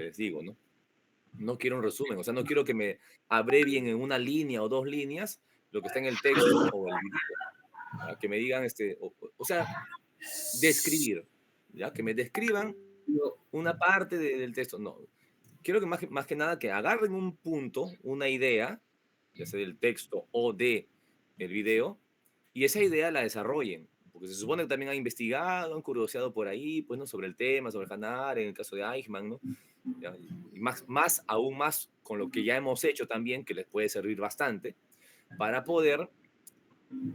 les digo, ¿no? No quiero un resumen, o sea, no quiero que me abrevien en una línea o 2 líneas lo que está en el texto o el video, ¿ya? Que me digan, o sea, describir, ¿ya? Que me describan Yo- una parte del texto. No, quiero que más que nada que agarren un punto, una idea, ya sea del texto o de el video, y esa idea la desarrollen. Porque se supone que también han investigado, han curioseado por ahí, pues, ¿no? Sobre el tema, sobre Hanar, en el caso de Eichmann, ¿no? ¿Ya? Y aún más con lo que ya hemos hecho también, que les puede servir bastante, para poder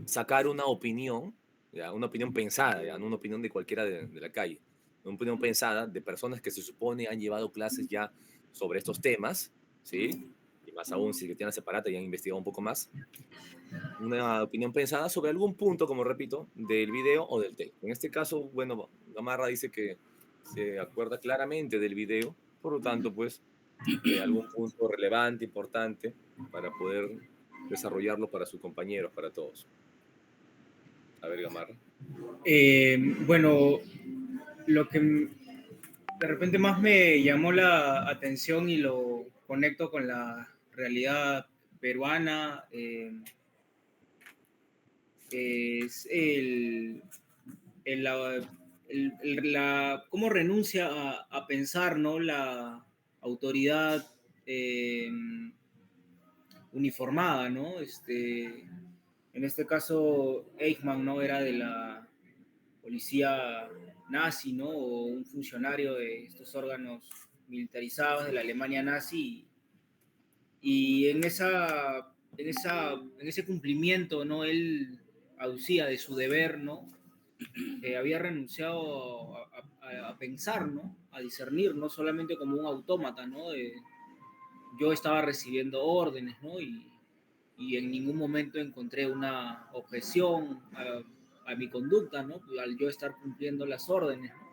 sacar una opinión, ¿ya? Una opinión pensada, ¿ya? No una opinión de cualquiera de la calle, una opinión pensada de personas que se supone han llevado clases ya sobre estos temas, ¿sí? Y más aún si que tienen separata y han investigado un poco más, una opinión pensada sobre algún punto, como repito, del video o del texto. En este caso, bueno, Gamarra dice que se acuerda claramente del video, por lo tanto, pues, algún punto relevante, importante, para poder desarrollarlo para sus compañeros, para todos. A ver, Gamarra. bueno, lo que de repente más me llamó la atención y lo conecto con la realidad peruana es cómo renuncia a pensar, ¿no? La autoridad eh, uniformada, ¿no? En este caso, Eichmann, ¿no? Era de la policía nazi, ¿no? O un funcionario de estos órganos militarizados de la Alemania nazi. Y en ese cumplimiento, ¿no? Él aducía de su deber, ¿no? Había renunciado a pensar, ¿no? A discernir, no solamente como un autómata, ¿no? Yo estaba recibiendo órdenes, ¿no? Y en ningún momento encontré una objeción a mi conducta, ¿no? Al yo estar cumpliendo las órdenes, ¿no?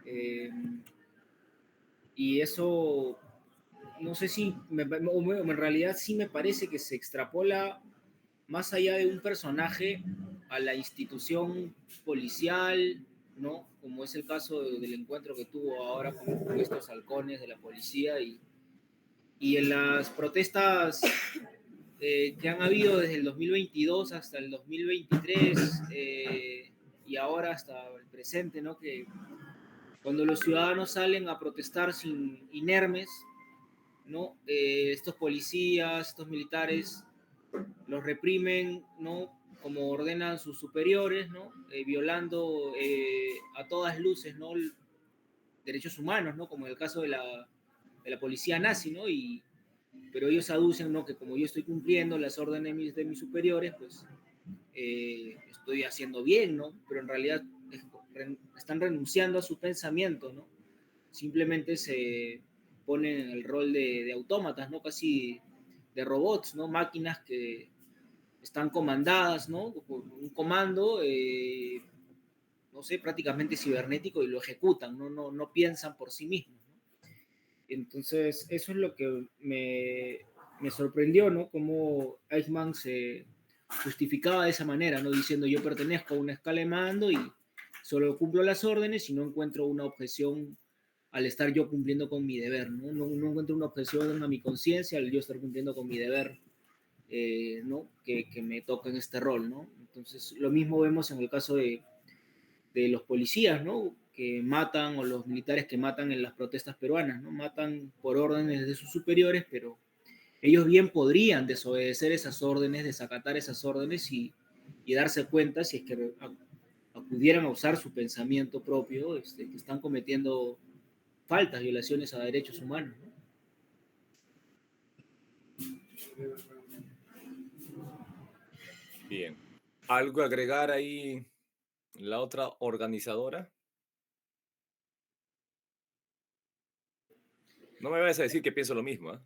Eh, y eso, no sé si, en realidad sí me parece que se extrapola más allá de un personaje a la institución policial, ¿no? Como es el caso del encuentro que tuvo ahora con estos halcones de la policía y en las protestas que han habido desde el 2022 hasta el 2023 y ahora hasta el presente, ¿no? Que cuando los ciudadanos salen a protestar sin inermes, ¿no? Estos policías, estos militares los reprimen, ¿no? Como ordenan sus superiores, ¿no? Violando a todas luces, ¿no? Derechos humanos, ¿no? Como en el caso de la policía nazi, ¿no? Pero ellos aducen, ¿no? Que como yo estoy cumpliendo las órdenes de mis superiores, pues estoy haciendo bien, ¿no? Pero en realidad están renunciando a su pensamiento, ¿no? Simplemente se ponen en el rol de autómatas, ¿no? Casi de robots, ¿no? Máquinas que están comandadas, ¿no? Por un comando, no sé, prácticamente cibernético y lo ejecutan, no piensan por sí mismos, ¿no? Entonces, eso es lo que me sorprendió, ¿no? Cómo Eichmann se justificaba de esa manera, ¿no? Diciendo yo pertenezco a una escala de mando y solo cumplo las órdenes y no encuentro una objeción al estar yo cumpliendo con mi deber, ¿no? No encuentro una objeción a mi conciencia al yo estar cumpliendo con mi deber, ¿no? Que me toca en este rol, ¿no? Entonces, lo mismo vemos en el caso de los policías, ¿no? Que matan, o los militares que matan en las protestas peruanas, ¿no? Matan por órdenes de sus superiores, pero ellos bien podrían desobedecer esas órdenes, desacatar esas órdenes y darse cuenta si es que acudieran a usar su pensamiento propio, que están cometiendo faltas, violaciones a derechos humanos, ¿no? Bien. ¿Algo que agregar ahí la otra organizadora? No me vayas a decir que pienso lo mismo, ¿ah?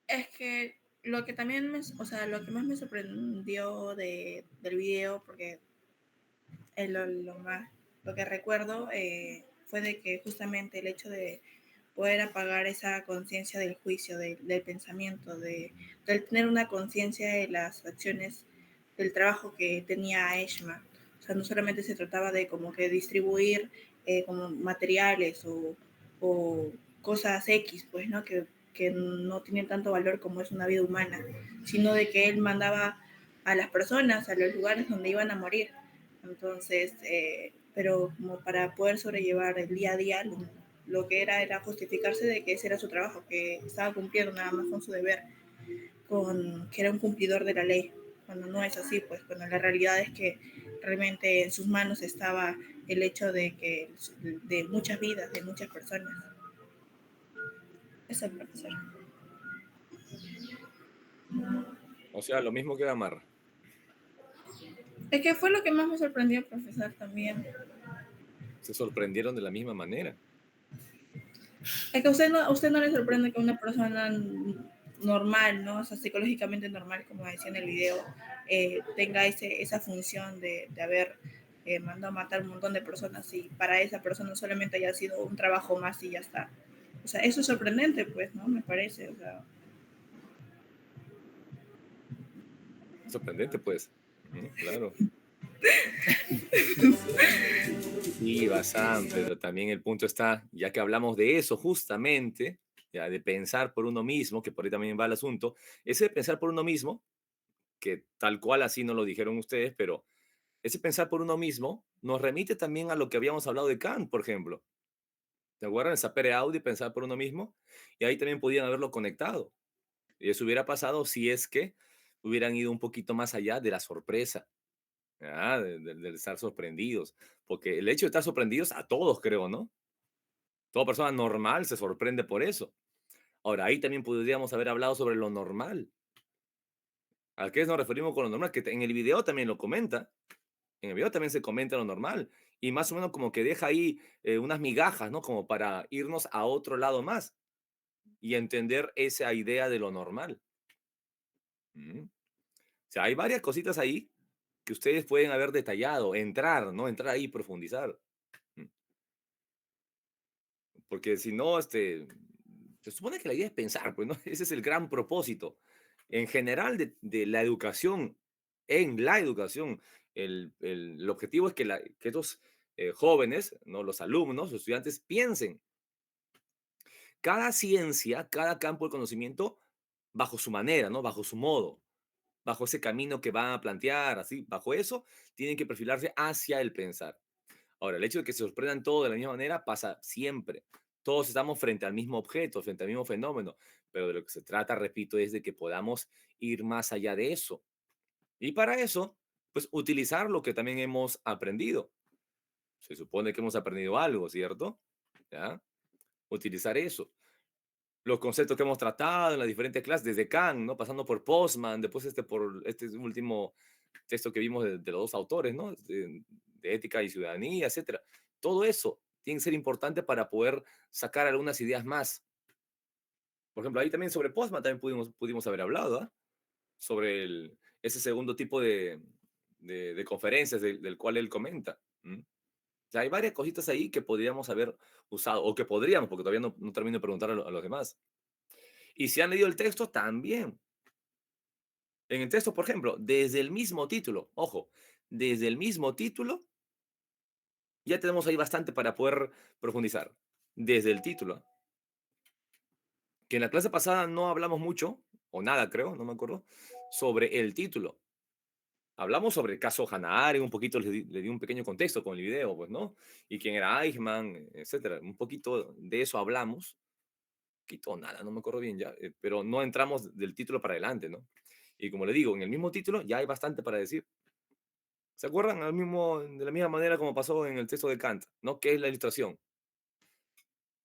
Es que lo que también o sea, lo que más me sorprendió del video, porque lo que recuerdo fue de que justamente el hecho de poder apagar esa conciencia del juicio, del pensamiento, del tener una conciencia de las acciones, del trabajo que tenía Eichmann. O sea, no solamente se trataba de como que distribuir como materiales o cosas X, pues, ¿no? Que no tienen tanto valor como es una vida humana, sino de que él mandaba a las personas a los lugares donde iban a morir. Entonces, pero como para poder sobrellevar el día a día, lo que era justificarse de que ese era su trabajo, que estaba cumpliendo nada más con su deber, que era un cumplidor de la ley, cuando no es así, pues cuando la realidad es que realmente en sus manos estaba el hecho de muchas vidas, de muchas personas. Eso, profesor. O sea, lo mismo que Gamarra. Es que fue lo que más me sorprendió, profesor, también. Se sorprendieron de la misma manera. Es que a usted no le sorprende que una persona normal, ¿no? O sea, psicológicamente normal, como decía en el video, tenga esa función de haber mandado a matar a un montón de personas y para esa persona solamente haya sido un trabajo más y ya está. O sea, eso es sorprendente, pues, ¿no? Me parece, o sea. Sorprendente, pues. Claro. Sí, bastante, pero también el punto está, ya que hablamos de eso justamente, ya de pensar por uno mismo, que por ahí también va el asunto, ese de pensar por uno mismo, que tal cual así no lo dijeron ustedes, pero ese pensar por uno mismo nos remite también a lo que habíamos hablado de Kant, por ejemplo. ¿Te acuerdan? Sapere audi, pensar por uno mismo, y ahí también podían haberlo conectado. Y eso hubiera pasado si es que hubieran ido un poquito más allá de la sorpresa. De estar sorprendidos, porque el hecho de estar sorprendidos a todos creo, ¿no? Toda persona normal se sorprende por eso. Ahora, ahí también podríamos haber hablado sobre lo normal. ¿A qué nos referimos con lo normal? Que en el video también lo comenta. En el video también se comenta lo normal. Y más o menos como que deja ahí unas migajas, ¿no? Como para irnos a otro lado más y entender esa idea de lo normal. O sea, hay varias cositas ahí que ustedes pueden haber detallado, entrar, ¿no? Entrar ahí y profundizar. Mm. Porque si no, se supone que la idea es pensar, pues, ¿no? Ese es el gran propósito. En general de la educación, en la educación, el objetivo es que estos jóvenes, ¿no? Los alumnos, los estudiantes, piensen. Cada ciencia, cada campo de conocimiento, bajo su manera, ¿no? Bajo su modo, bajo ese camino que van a plantear, así, bajo eso, tienen que perfilarse hacia el pensar. Ahora, el hecho de que se sorprendan todos de la misma manera pasa siempre. Todos estamos frente al mismo objeto, frente al mismo fenómeno, pero de lo que se trata, repito, es de que podamos ir más allá de eso. Y para eso, pues utilizar lo que también hemos aprendido. Se supone que hemos aprendido algo, ¿cierto? ¿Ya? Utilizar eso. Los conceptos que hemos tratado en las diferentes clases, desde Kant, ¿no? Pasando por Postman, después por este último texto que vimos de los dos autores, ¿no? De ética y ciudadanía, etcétera. Todo eso tiene que ser importante para poder sacar algunas ideas más. Por ejemplo, ahí también sobre Postman también pudimos haber hablado, ¿ah? Sobre ese segundo tipo de conferencias del cual él comenta. O sea, hay varias cositas ahí que podríamos haber usado, o que podríamos, porque todavía no termino de preguntar a los demás. Y si han leído el texto, también. En el texto, por ejemplo, desde el mismo título, ojo, desde el mismo título, ya tenemos ahí bastante para poder profundizar. Desde el título. Que en la clase pasada no hablamos mucho, o nada creo, no me acuerdo, sobre el título. Hablamos sobre el caso Hannah Arendt, un poquito le di un pequeño contexto con el video, pues, ¿no? Y quién era Eichmann, etcétera. Un poquito de eso hablamos. Poquito, nada, no me acuerdo bien ya, pero no entramos del título para adelante, ¿no? Y como le digo, en el mismo título ya hay bastante para decir. ¿Se acuerdan? De la misma manera como pasó en el texto de Kant, ¿no? ¿Qué es la ilustración?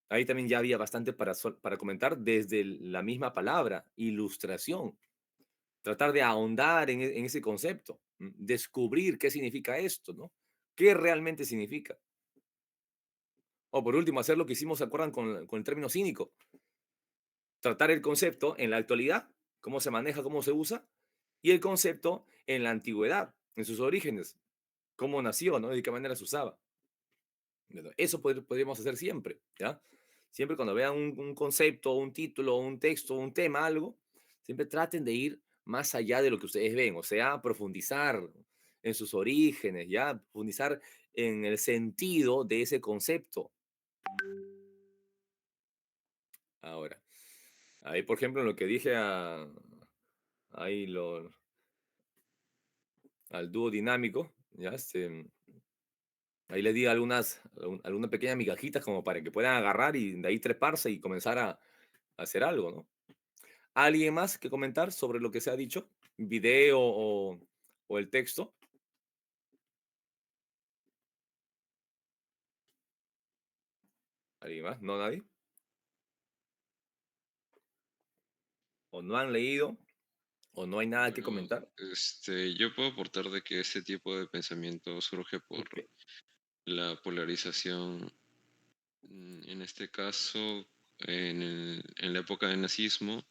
Ahí también ya había bastante para comentar desde la misma palabra, ilustración. Tratar de ahondar en ese concepto, descubrir qué significa esto, ¿no? ¿Qué realmente significa? O por último, hacer lo que hicimos, ¿se acuerdan? Con el término cínico. Tratar el concepto en la actualidad, cómo se maneja, cómo se usa, y el concepto en la antigüedad, en sus orígenes, cómo nació, ¿no? De qué manera se usaba. Eso podríamos hacer siempre, ¿ya? Siempre cuando vean un concepto, un título, un texto, un tema, algo, siempre traten de ir más allá de lo que ustedes ven, o sea, profundizar en sus orígenes, ¿ya? Profundizar en el sentido de ese concepto. Ahora, ahí por ejemplo, lo que dije ahí al dúo dinámico, ¿ya? Ahí les di algunas pequeñas migajitas como para que puedan agarrar y de ahí treparse y comenzar a hacer algo, ¿no? ¿Alguien más que comentar sobre lo que se ha dicho? ¿Video o el texto? ¿Alguien más? ¿No nadie? ¿O no han leído? ¿O no hay nada que Bueno, comentar? yo puedo aportar de que este tipo de pensamiento surge por Ok. la polarización, en este caso, en la época del nazismo,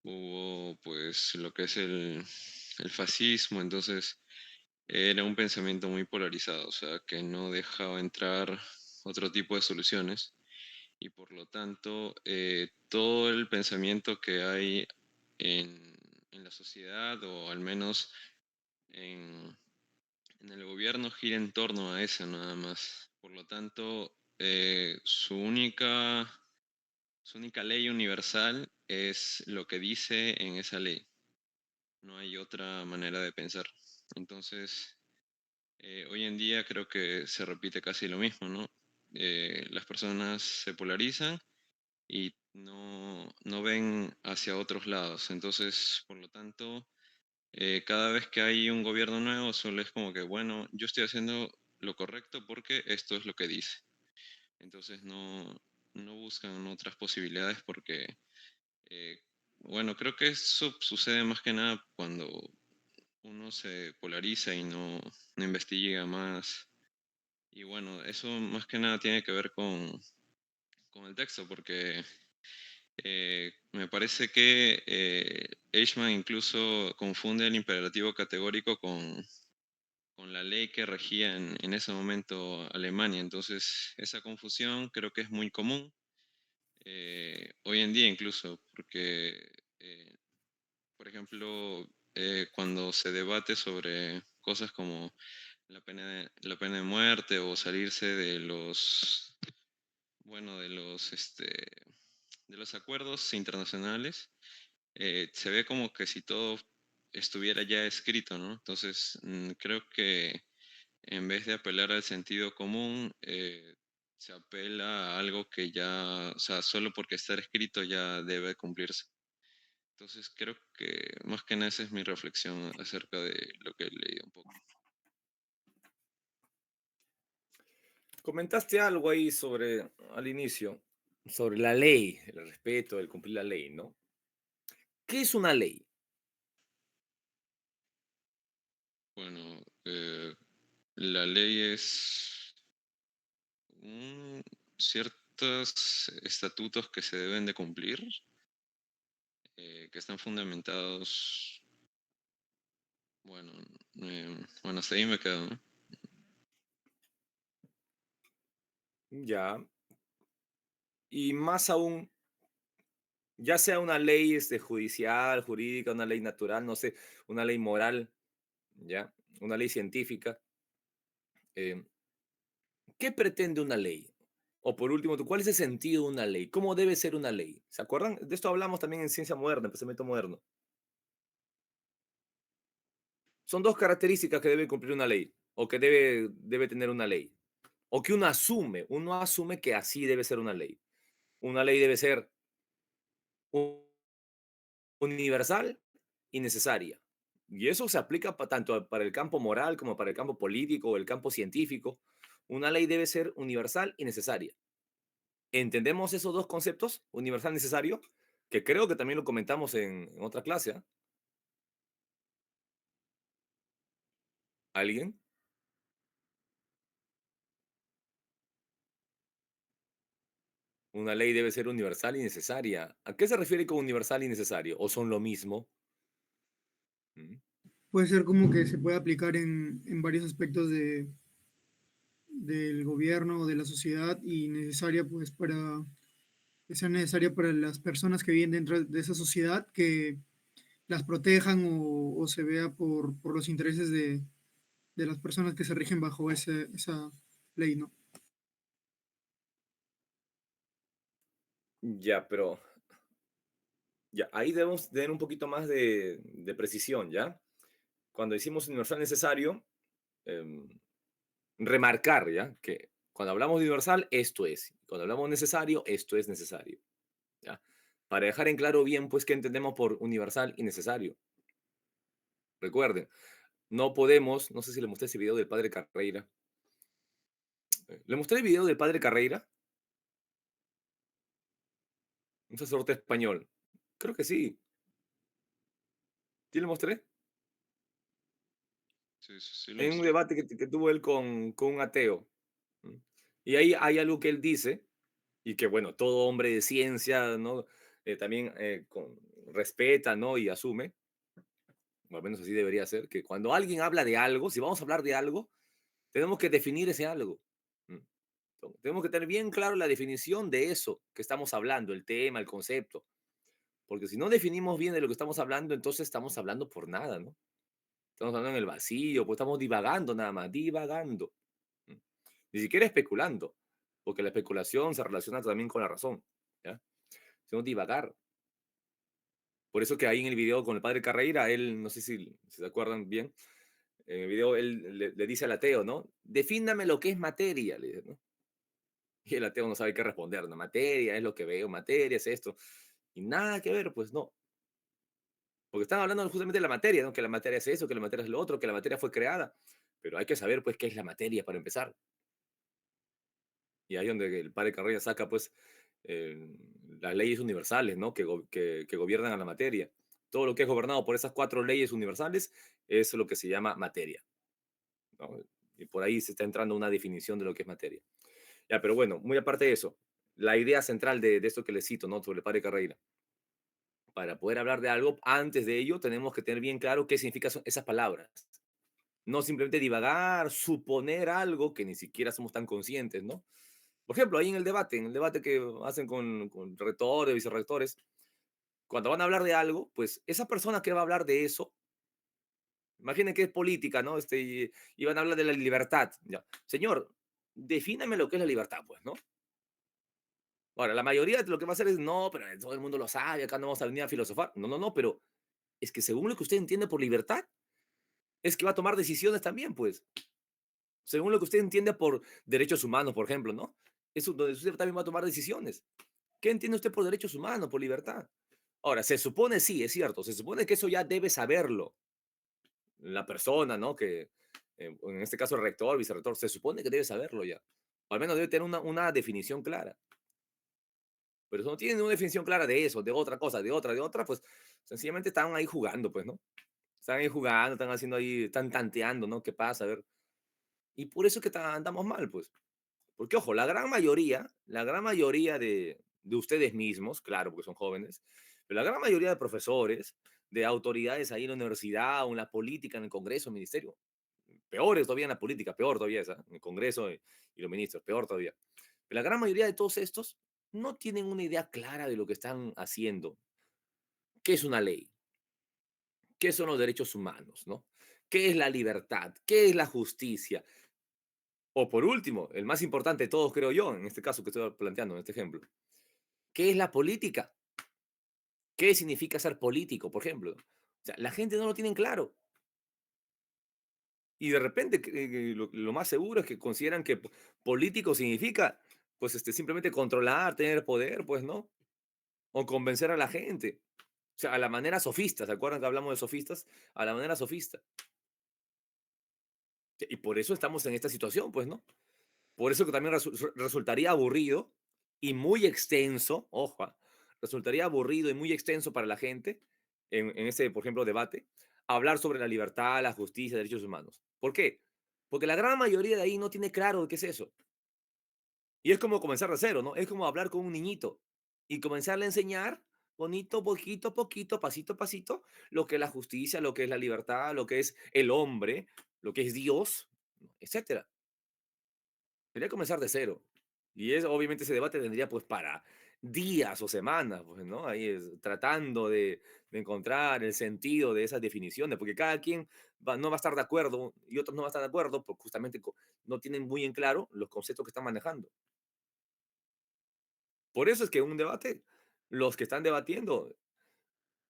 hubo pues lo que es el fascismo, entonces era un pensamiento muy polarizado, o sea, que no dejaba entrar otro tipo de soluciones y por lo tanto todo el pensamiento que hay en la sociedad o al menos en, en el gobierno gira en torno a eso nada más. Por lo tanto, su única ley universal es lo que dice en esa ley. No hay otra manera de pensar. Entonces, hoy en día creo que se repite casi lo mismo, ¿no? Las personas se polarizan y no ven hacia otros lados. Entonces, por lo tanto, cada vez que hay un gobierno nuevo, solo es como que, bueno, yo estoy haciendo lo correcto porque esto es lo que dice. Entonces, no buscan otras posibilidades porque, eh, bueno, creo que eso sucede más que nada cuando uno se polariza y no investiga más. Y bueno, eso más que nada tiene que ver con el texto, porque me parece que Eichmann incluso confunde el imperativo categórico con la ley que regía en ese momento Alemania. Entonces, esa confusión creo que es muy común hoy en día incluso, porque, por ejemplo, cuando se debate sobre cosas como la pena de muerte o salirse de los acuerdos internacionales, se ve como que si todo estuviera ya escrito, ¿no? Entonces, creo que en vez de apelar al sentido común, se apela a algo que ya, o sea, solo porque está escrito ya debe cumplirse. Entonces, creo que más que nada esa es mi reflexión acerca de lo que he leído un poco. Comentaste algo ahí al inicio, sobre la ley, el respeto, el cumplir la ley, ¿no? ¿Qué es una ley? Bueno, la ley es ciertos estatutos que se deben de cumplir, que están fundamentados, bueno, bueno, hasta ahí me quedo, ¿no? Ya. Y más aún, ya sea una ley judicial, jurídica, una ley natural, no sé, una ley moral, ¿ya? Una ley científica. eh, ¿Qué pretende una ley? O por último, ¿cuál es el sentido de una ley? ¿Cómo debe ser una ley? ¿Se acuerdan? De esto hablamos también en ciencia moderna, en pensamiento moderno. Son dos características que debe cumplir una ley, o que debe tener una ley, o que uno asume que así debe ser una ley. Una ley debe ser universal y necesaria. Y eso se aplica tanto para el campo moral como para el campo político o el campo científico. Una ley debe ser universal y necesaria. ¿Entendemos esos dos conceptos, universal y necesario? Que creo que también lo comentamos en otra clase. ¿Ah? ¿Alguien? Una ley debe ser universal y necesaria. ¿A qué se refiere con universal y necesario? ¿O son lo mismo? ¿Mm? Puede ser como que se puede aplicar en varios aspectos del gobierno o de la sociedad y necesaria pues para que sea necesaria para las personas que viven dentro de esa sociedad, que las protejan o se vea por los intereses de las personas que se rigen bajo esa ley, ¿no? Ya, pero ya, ahí debemos tener un poquito más de precisión, ¿ya? Cuando decimos universal necesario, em, remarcar, ¿ya? Que cuando hablamos de universal, esto es. Cuando hablamos necesario, esto es necesario, ¿ya? Para dejar en claro bien, pues, qué entendemos por universal y necesario. Recuerden, no podemos, no sé si le mostré ese video del padre Carreira. ¿Le mostré el video del padre Carreira? Un sacerdote español. Creo que sí. ¿Sí le mostré? Sí, sí, sí, lo En un mostró. debate que tuvo él con un ateo. ¿M? Y ahí hay algo que él dice, y que, bueno, todo hombre de ciencia, ¿no? También respeta, ¿no? Y asume, o al menos así debería ser, que cuando alguien habla de algo, si vamos a hablar de algo, tenemos que definir ese algo. ¿M? Tenemos que tener bien claro la definición de eso que estamos hablando, el tema, el concepto. Porque si no definimos bien de lo que estamos hablando, entonces estamos hablando por nada, ¿no? Estamos hablando en el vacío, pues estamos divagando nada más, divagando. ¿M? Ni siquiera especulando, porque la especulación se relaciona también con la razón, ¿ya? Sino divagar. Por eso que ahí en el video con el padre Carreira, él, no sé si se acuerdan bien, en el video él le dice al ateo, ¿no? Defíname lo que es materia, le dice, ¿no? Y el ateo no sabe qué responder, ¿no? Materia es lo que veo, materia es esto. Y nada que ver, pues no. Porque están hablando justamente de la materia, ¿no? Que la materia es eso, que la materia es lo otro, que la materia fue creada. Pero hay que saber, pues, qué es la materia para empezar. Y ahí donde el padre Carreira saca, pues, eh, las leyes universales, ¿no? Que gobiernan a la materia. Todo lo que es gobernado por esas 4 leyes universales es lo que se llama materia, ¿no? Y por ahí se está entrando una definición de lo que es materia. Ya, pero bueno, muy aparte de eso, la idea central de esto que les cito, ¿no? Sobre el padre Carreira. Para poder hablar de algo, antes de ello tenemos que tener bien claro qué significan esas palabras. No simplemente divagar, suponer algo que ni siquiera somos tan conscientes, ¿no? Por ejemplo, ahí en el debate que hacen con rectores, vicerrectores, cuando van a hablar de algo, pues esa persona que va a hablar de eso, imaginen que es política, ¿no? Y van a hablar de la libertad. Ya. Señor, defíname lo que es la libertad, pues, ¿no? Ahora, la mayoría de lo que va a hacer es, no, pero todo el mundo lo sabe, acá no vamos a venir a filosofar. No, no, no, pero es que según lo que usted entiende por libertad, es que va a tomar decisiones también, pues. Según lo que usted entiende por derechos humanos, por ejemplo, ¿no? Eso donde usted también va a tomar decisiones. ¿Qué entiende usted por derechos humanos, por libertad? Ahora, se supone, sí, es cierto, se supone que eso ya debe saberlo la persona, ¿no? Que en este caso el rector, vicerrector, se supone que debe saberlo ya. O al menos debe tener una definición clara. Pero si no tienen una definición clara de eso, de otra cosa, de otra, pues sencillamente están ahí jugando, pues, ¿no? Están ahí jugando, están haciendo ahí, están tanteando, ¿no? ¿Qué pasa? A ver. Y por eso es que andamos mal, pues. Porque, ojo, la gran mayoría de ustedes mismos, claro, porque son jóvenes, pero la gran mayoría de profesores, de autoridades ahí en la universidad o en la política, en el Congreso, en el Ministerio, peores todavía en la política, peor todavía esa, en el Congreso y los ministros, peor todavía. Pero la gran mayoría de todos estos no tienen una idea clara de lo que están haciendo. ¿Qué es una ley? ¿Qué son los derechos humanos? ¿No? ¿Qué es la libertad? ¿Qué es la justicia? O por último, el más importante de todos, creo yo, en este caso que estoy planteando, en este ejemplo, ¿qué es la política? ¿Qué significa ser político, por ejemplo? O sea, la gente no lo tiene claro. Y de repente lo más seguro es que consideran que político significa, pues, simplemente controlar, tener poder, pues, ¿no? O convencer a la gente. O sea, a la manera sofista, ¿se acuerdan que hablamos de sofistas? A la manera sofista. Y por eso estamos en esta situación, pues, ¿no? Por eso que también resultaría aburrido y muy extenso, ojo, resultaría aburrido y muy extenso para la gente en ese, por ejemplo, debate, hablar sobre la libertad, la justicia, derechos humanos. ¿Por qué? Porque la gran mayoría de ahí no tiene claro qué es eso. Y es como comenzar de cero, ¿no? Es como hablar con un niñito y comenzarle a enseñar bonito, poquito a poquito, pasito a pasito, lo que es la justicia, lo que es la libertad, lo que es el hombre, lo que es Dios, etcétera. Sería comenzar de cero. Y es, obviamente ese debate tendría pues para días o semanas, pues, ¿no? Ahí tratando de encontrar el sentido de esas definiciones, porque cada quien no va a estar de acuerdo y otros no van a estar de acuerdo, porque justamente no tienen muy en claro los conceptos que están manejando. Por eso es que en un debate, los que están debatiendo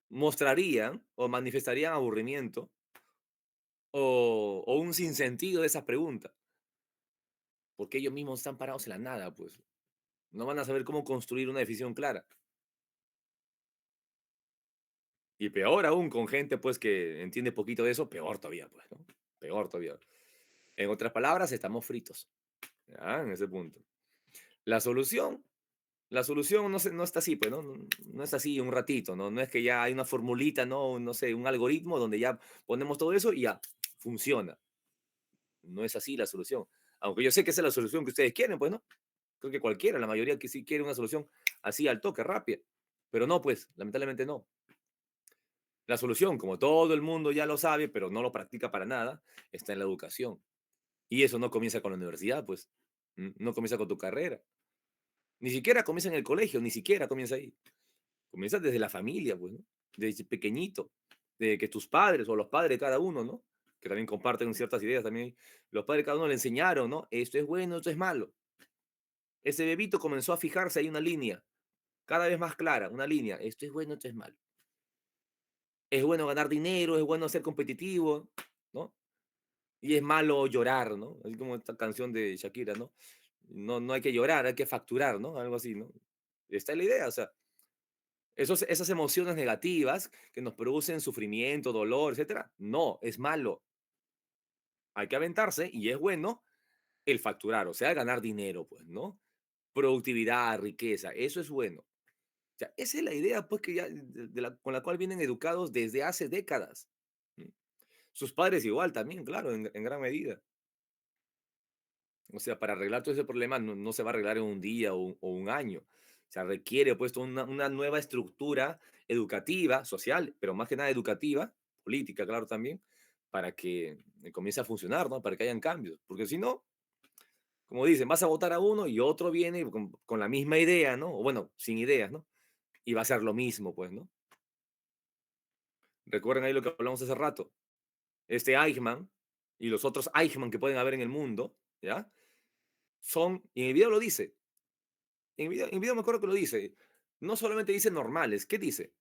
mostrarían o manifestarían aburrimiento o un sinsentido de esa pregunta, porque ellos mismos están parados en la nada, pues. No van a saber cómo construir una decisión clara. Y peor aún con gente, pues, que entiende poquito de eso, peor todavía, pues, ¿no? Peor todavía. En otras palabras, estamos fritos, ¿ya? En ese punto. La solución, la solución no está así, pues, ¿no? No está así un ratito, ¿no? No es que ya hay una formulita, ¿no? No sé, un algoritmo donde ya ponemos todo eso y ya funciona. No es así la solución. Aunque yo sé que esa es la solución que ustedes quieren, pues, ¿no? Creo que cualquiera, la mayoría que sí quiere una solución así al toque, rápida. Pero no, pues, lamentablemente no. La solución, como todo el mundo ya lo sabe, pero no lo practica para nada, está en la educación. Y eso no comienza con la universidad, pues. No comienza con tu carrera. Ni siquiera comienza en el colegio, ni siquiera comienza ahí. Comienza desde la familia, pues, ¿no? Desde pequeñito. De que tus padres o los padres de cada uno, ¿no? Que también comparten ciertas ideas también. Los padres de cada uno le enseñaron, ¿no? Esto es bueno, esto es malo. Ese bebito comenzó a fijarse ahí una línea, cada vez más clara, una línea. Esto es bueno, esto es malo. Es bueno ganar dinero, es bueno ser competitivo, ¿no? Y es malo llorar, ¿no? Así como esta canción de Shakira, ¿no? No hay que llorar, hay que facturar, ¿no? Algo así, ¿no? Esta es la idea, o sea, esas emociones negativas que nos producen sufrimiento, dolor, etcétera, no, es malo. Hay que aventarse y es bueno el facturar, o sea, ganar dinero, pues, ¿no? Productividad, riqueza, eso es bueno. O sea, esa es la idea, pues, que ya, con la cual vienen educados desde hace décadas. ¿M? Sus padres igual también, claro, en gran medida. O sea, para arreglar todo ese problema no se va a arreglar en un día o un año. O sea, requiere pues toda una nueva estructura educativa, social, pero más que nada educativa, política, claro, también, para que comience a funcionar, ¿no? Para que hayan cambios. Porque si no, como dicen, vas a votar a uno y otro viene con la misma idea, ¿no? O bueno, sin ideas, ¿no? Y va a ser lo mismo, pues, ¿no? Recuerden ahí lo que hablamos hace rato. Este Eichmann y los otros Eichmann que pueden haber en el mundo, ¿ya? Y en el video lo dice, en video me acuerdo que lo dice. No solamente dice normales, ¿qué dice?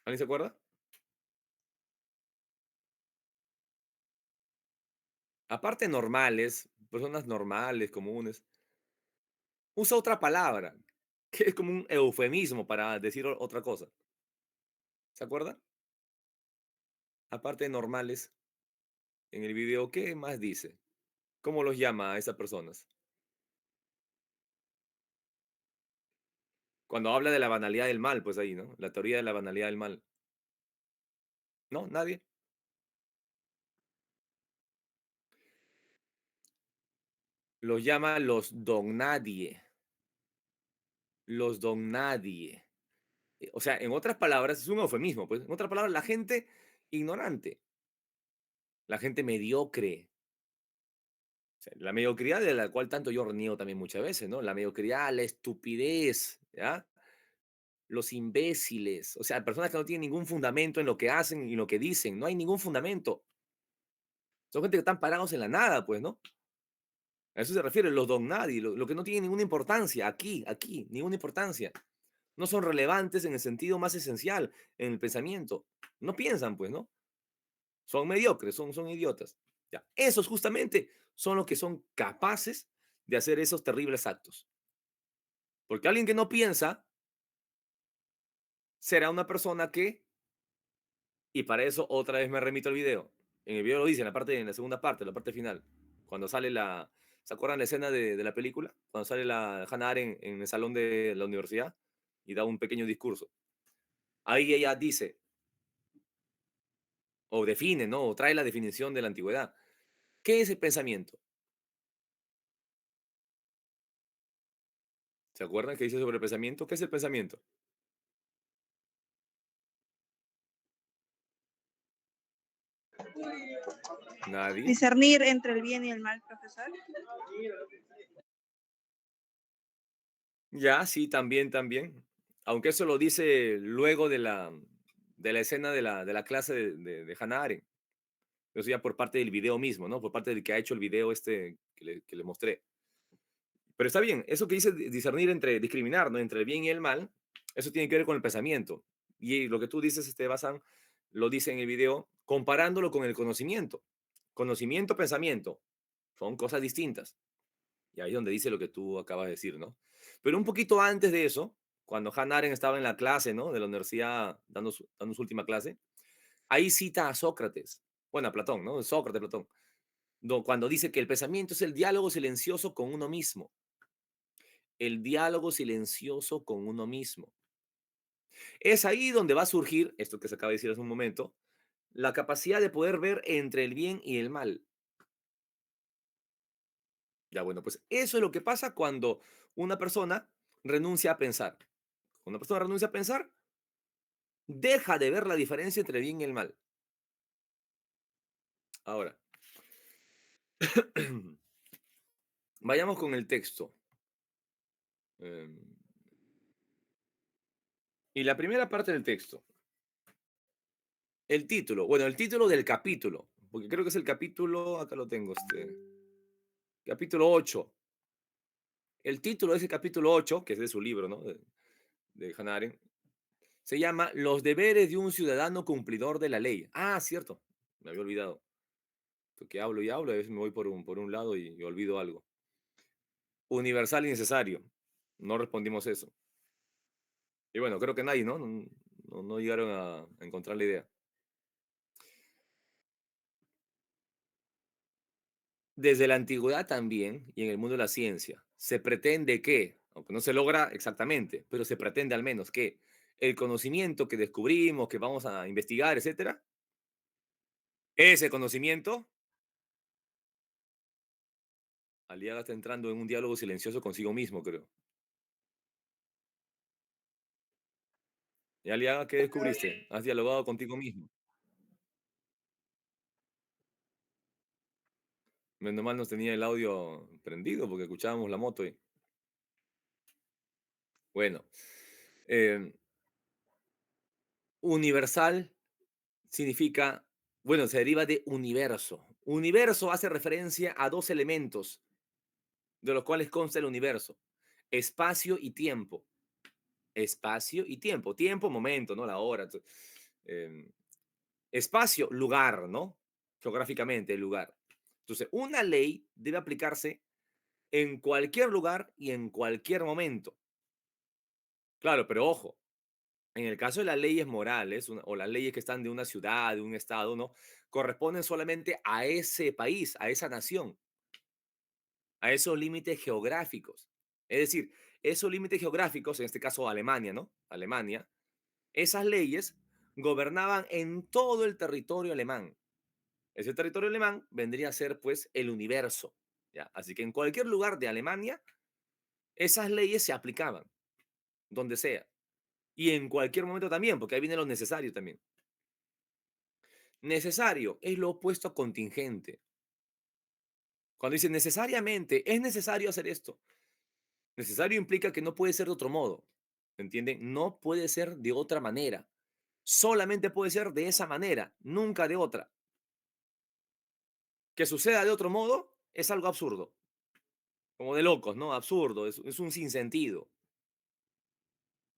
¿Alguien se acuerda? Aparte normales, personas normales, comunes, usa otra palabra, que es como un eufemismo para decir otra cosa. ¿Se acuerdan? Aparte de normales, en el video, ¿qué más dice? ¿Cómo los llama a esas personas? Cuando habla de la banalidad del mal, pues ahí, ¿no? La teoría de la banalidad del mal. ¿No? ¿Nadie? Los llama los don nadie. Los don nadie. O sea, en otras palabras, es un eufemismo, pues. En otras palabras, la gente ignorante, la gente mediocre. O sea, la mediocridad de la cual tanto yo reniego también muchas veces, ¿no? La mediocridad, la estupidez, ¿ya? Los imbéciles, o sea, personas que no tienen ningún fundamento en lo que hacen y lo que dicen, no hay ningún fundamento. Son gente que están parados en la nada, pues, ¿no? A eso se refiere, los don nadie, lo que no tiene ninguna importancia, aquí, ninguna importancia. No son relevantes en el sentido más esencial, en el pensamiento. No piensan, pues, ¿no? Son mediocres, son idiotas. Ya, esos justamente son los que son capaces de hacer esos terribles actos. Porque alguien que no piensa será una persona que, y para eso otra vez me remito al video. En el video lo dice, en la segunda parte, la parte final, cuando sale ¿se acuerdan la escena de la película? Cuando sale la Hannah Arendt en el salón de la universidad y da un pequeño discurso. Ahí ella dice, o define, ¿no? O trae la definición de la antigüedad. ¿Qué es el pensamiento? ¿Se acuerdan que dice sobre el pensamiento? ¿Qué es el pensamiento? Nadie. Discernir entre el bien y el mal, profesor. Ya, sí, también. Aunque eso lo dice luego de la escena de la clase de Hannah Arendt. Eso ya por parte del video mismo, ¿no? Por parte del que ha hecho el video este que le mostré. Pero está bien, eso que dice discernir entre, discriminar, ¿no? Entre el bien y el mal, eso tiene que ver con el pensamiento. Y lo que tú dices, Basan, lo dice en el video, comparándolo con el conocimiento. Conocimiento, pensamiento, son cosas distintas. Y ahí es donde dice lo que tú acabas de decir, ¿no? Pero un poquito antes de eso, cuando Hannah Arendt estaba en la clase, ¿no? De la universidad, dando su última clase, ahí cita a Sócrates, bueno, a Platón, ¿no? Sócrates, Platón, cuando dice que el pensamiento es el diálogo silencioso con uno mismo. El diálogo silencioso con uno mismo. Es ahí donde va a surgir, esto que se acaba de decir hace un momento, la capacidad de poder ver entre el bien y el mal. Ya bueno, pues eso es lo que pasa cuando una persona renuncia a pensar. Cuando una persona renuncia a pensar, deja de ver la diferencia entre el bien y el mal. Ahora, vayamos con el texto. Em, y la primera parte del texto. El título, bueno, el título del capítulo, porque creo que es el capítulo, acá lo tengo, capítulo 8. El título de ese capítulo 8, que es de su libro, ¿no? De Hannah Arendt, se llama Los deberes de un ciudadano cumplidor de la ley. Ah, cierto, me había olvidado. Porque hablo y hablo, a veces me voy por un lado y olvido algo. Universal y necesario. No respondimos eso. Y bueno, creo que nadie, ¿no? No llegaron a encontrar la idea. Desde la antigüedad también, y en el mundo de la ciencia, se pretende que, aunque no se logra exactamente, pero se pretende al menos que el conocimiento que descubrimos, que vamos a investigar, etcétera, ese conocimiento, Aliaga está entrando en un diálogo silencioso consigo mismo, creo. ¿Y Aliaga qué descubriste? ¿Has dialogado contigo mismo? Menos mal nos tenía el audio prendido porque escuchábamos la moto. Bueno, eh, universal significa, bueno, se deriva de universo. Universo hace referencia a dos elementos de los cuales consta el universo: espacio y tiempo. Espacio y tiempo. Tiempo, momento, ¿no? La hora. Eh, espacio, lugar, ¿no? Geográficamente, el lugar. Entonces, una ley debe aplicarse en cualquier lugar y en cualquier momento. Claro, pero ojo, en el caso de las leyes morales o las leyes que están de una ciudad, de un estado, ¿no? Corresponden solamente a ese país, a esa nación, a esos límites geográficos. Es decir, esos límites geográficos, en este caso Alemania, ¿no? Alemania, esas leyes gobernaban en todo el territorio alemán. Ese territorio alemán vendría a ser, pues, el universo, ¿ya? Así que en cualquier lugar de Alemania, esas leyes se aplicaban, donde sea. Y en cualquier momento también, porque ahí viene lo necesario también. Necesario es lo opuesto a contingente. Cuando dice necesariamente, es necesario hacer esto. Necesario implica que no puede ser de otro modo. ¿Entienden? No puede ser de otra manera. Solamente puede ser de esa manera, nunca de otra. Que suceda de otro modo es algo absurdo. Como de locos, ¿no? Absurdo, es un sinsentido.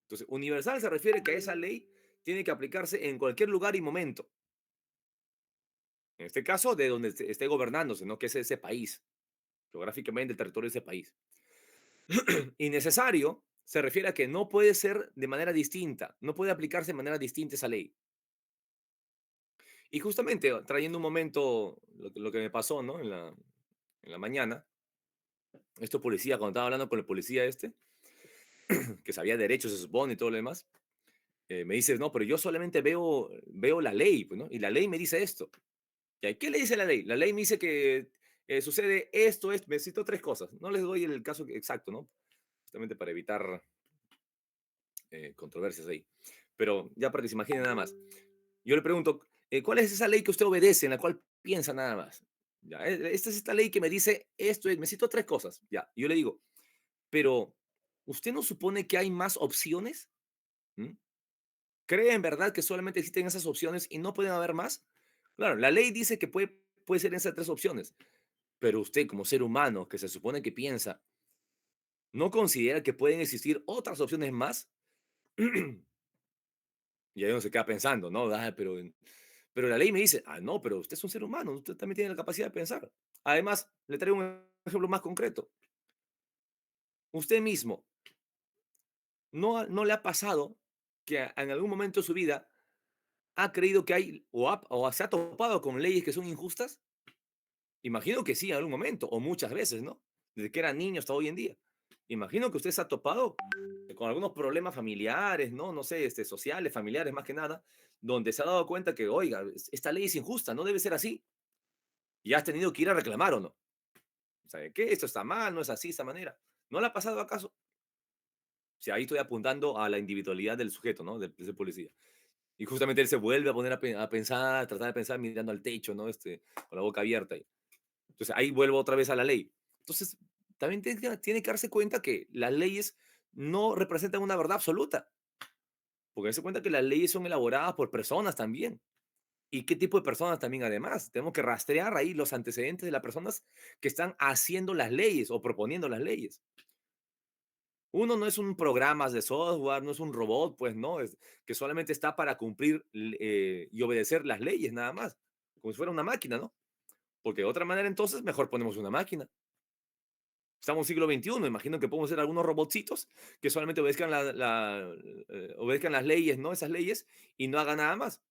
Entonces, universal se refiere que esa ley tiene que aplicarse en cualquier lugar y momento. En este caso, de donde esté gobernándose, ¿no? Que es ese país, geográficamente el territorio de ese país. Y necesario se refiere a que no puede ser de manera distinta, no puede aplicarse de manera distinta esa ley. Y justamente trayendo un momento, lo que me pasó, ¿no? En la mañana, estos policías, cuando estaba hablando con el policía que sabía derechos, se supone, y todo lo demás, me dice, no, pero yo solamente veo la ley, pues, ¿no? Y la ley me dice esto. ¿Y qué le dice la ley? La ley me dice que sucede esto, me cito tres cosas. No les doy el caso exacto, ¿no? Justamente para evitar controversias ahí. Pero ya para que se imaginen nada más. Yo le pregunto, ¿cuál es esa ley que usted obedece, en la cual piensa nada más? Ya, esta es esta ley que me dice esto, me cito tres cosas. Ya, yo le digo, pero ¿usted no supone que hay más opciones? ¿Mm? ¿Cree en verdad que solamente existen esas opciones y no pueden haber más? Claro, la ley dice que puede ser esas tres opciones, pero usted como ser humano que se supone que piensa, no considera que pueden existir otras opciones más. Y ahí uno se queda pensando, ¿no? Pero la ley me dice, no, pero usted es un ser humano, usted también tiene la capacidad de pensar. Además, le traigo un ejemplo más concreto. Usted mismo, ¿no le ha pasado que en algún momento de su vida ha creído que hay o se ha topado con leyes que son injustas? Imagino que sí, en algún momento, o muchas veces, ¿no? Desde que era niño hasta hoy en día. Imagino que usted se ha topado con algunos problemas familiares, ¿no? No sé, sociales, familiares más que nada, donde se ha dado cuenta que, oiga, esta ley es injusta, no debe ser así. Y has tenido que ir a reclamar o no. ¿Sabe qué? Esto está mal, no es así, esta manera. ¿No le ha pasado acaso? Si ahí estoy apuntando a la individualidad del sujeto, ¿no? Del, ese policía. Y justamente él se vuelve a poner a pensar, a tratar de pensar mirando al techo, ¿no? Con la boca abierta. Entonces ahí vuelvo otra vez a la ley. Entonces, también tiene que darse cuenta que las leyes no representan una verdad absoluta, porque darse cuenta que las leyes son elaboradas por personas también. ¿Y qué tipo de personas también además? Tenemos que rastrear ahí los antecedentes de las personas que están haciendo las leyes o proponiendo las leyes. Uno no es un programa de software, no es un robot, pues no, es que solamente está para cumplir y obedecer las leyes nada más, como si fuera una máquina, ¿no? Porque de otra manera entonces mejor ponemos una máquina. Estamos en siglo XXI, imagino que podemos ser algunos robotcitos que solamente obedezcan, obedezcan las leyes, ¿no? Esas leyes y no hagan nada más.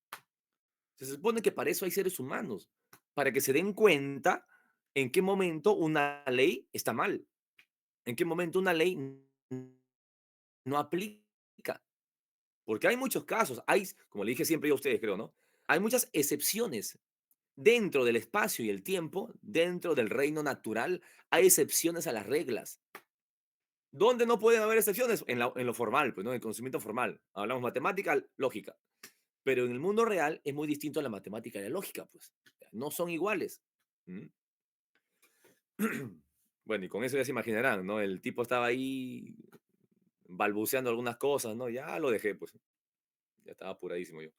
Se supone que para eso hay seres humanos, para que se den cuenta en qué momento una ley está mal, en qué momento una ley no aplica. Porque hay muchos casos, como le dije siempre yo a ustedes, creo, ¿no? Hay muchas excepciones dentro del espacio y el tiempo, dentro del reino natural, hay excepciones a las reglas. ¿Dónde no pueden haber excepciones? En lo formal, pues, ¿no? En el conocimiento formal. Hablamos matemática, lógica. Pero en el mundo real es muy distinto a la matemática y la lógica, pues. No son iguales. ¿Mm? Bueno, y con eso ya se imaginarán, ¿no? El tipo estaba ahí balbuceando algunas cosas, ¿no? Ya lo dejé, pues. Ya estaba apuradísimo yo.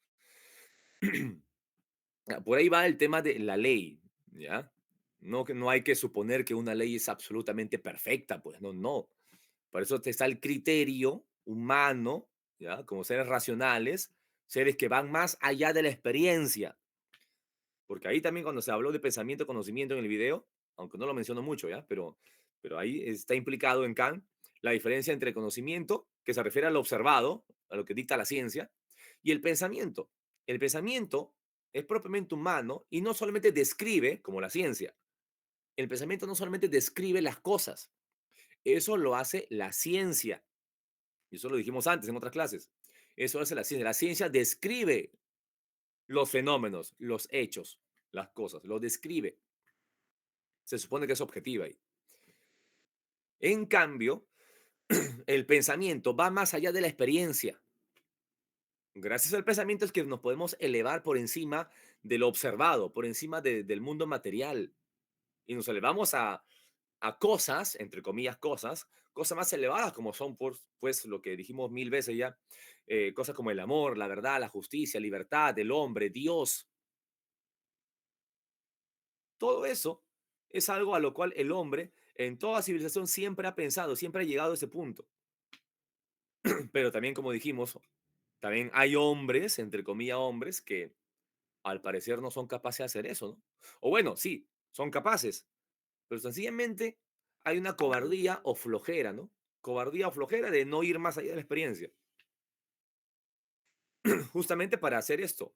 Por ahí va el tema de la ley, ¿ya? No, que no hay que suponer que una ley es absolutamente perfecta, pues, no, no. Por eso está el criterio humano, ¿ya? Como seres racionales, seres que van más allá de la experiencia. Porque ahí también cuando se habló de pensamiento, conocimiento en el video, aunque no lo menciono mucho, ¿ya? Pero ahí está implicado en Kant la diferencia entre conocimiento, que se refiere a lo observado, a lo que dicta la ciencia, y el pensamiento. El pensamiento es propiamente humano y no solamente describe, como la ciencia, el pensamiento no solamente describe las cosas, eso lo hace la ciencia. Y eso lo dijimos antes en otras clases. Eso hace la ciencia. La ciencia describe los fenómenos, los hechos, las cosas, lo describe. Se supone que es objetiva ahí. En cambio, el pensamiento va más allá de la experiencia. Gracias al pensamiento es que nos podemos elevar por encima de lo observado, por encima del mundo material. Y nos elevamos a cosas, entre comillas, cosas más elevadas como son, pues, lo que dijimos mil veces ya, cosas como el amor, la verdad, la justicia, libertad, el hombre, Dios. Todo eso es algo a lo cual el hombre en toda civilización siempre ha pensado, siempre ha llegado a ese punto. Pero también, como dijimos, también hay hombres, entre comillas, hombres, que al parecer no son capaces de hacer eso, ¿no? O bueno, sí, son capaces, pero sencillamente hay una cobardía o flojera, ¿no? Cobardía o flojera de no ir más allá de la experiencia. Justamente para hacer esto,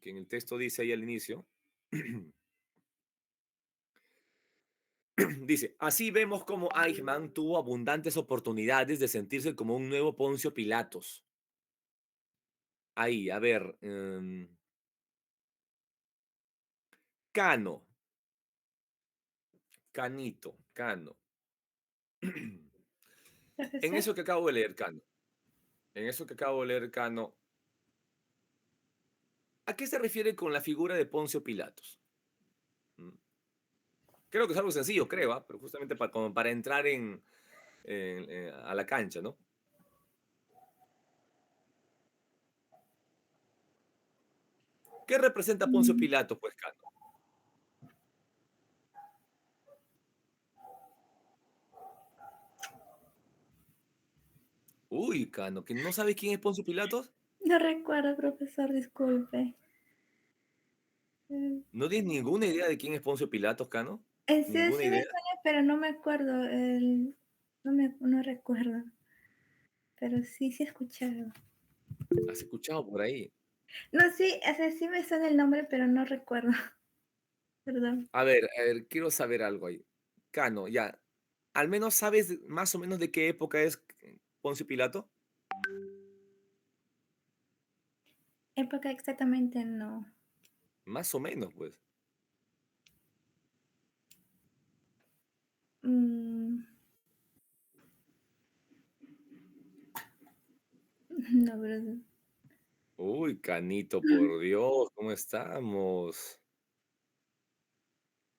que en el texto dice ahí al inicio, dice, así vemos cómo Eichmann tuvo abundantes oportunidades de sentirse como un nuevo Poncio Pilatos. Ahí, a ver, Cano, Canito, Cano. En Profesor, eso que acabo de leer, Cano, en eso que acabo de leer, Cano, ¿a qué se refiere con la figura de Poncio Pilatos? Mm, Creo que es algo sencillo, creo, ¿ah? Pero justamente como para entrar a la cancha, ¿no? ¿Qué representa Poncio Pilatos, pues, Cano? Uy, Cano, ¿que no sabes quién es Poncio Pilatos? No recuerdo, profesor, disculpe. Mm, ¿No tienes ninguna idea de quién es Poncio Pilatos, Cano? Sí, ¿Ninguna sí me idea? suena, pero no me acuerdo. No recuerdo. Pero sí, sí he escuchado. ¿Has escuchado por ahí? No, sí, o sea, sí me suena el nombre, pero no recuerdo. Perdón. A ver, quiero saber algo ahí. Cano, ya, ¿al menos sabes más o menos de qué época es Poncio Pilato? Época exactamente no. Más o menos, pues. Mm, no, pero Uy, Canito, por Dios, ¿cómo estamos?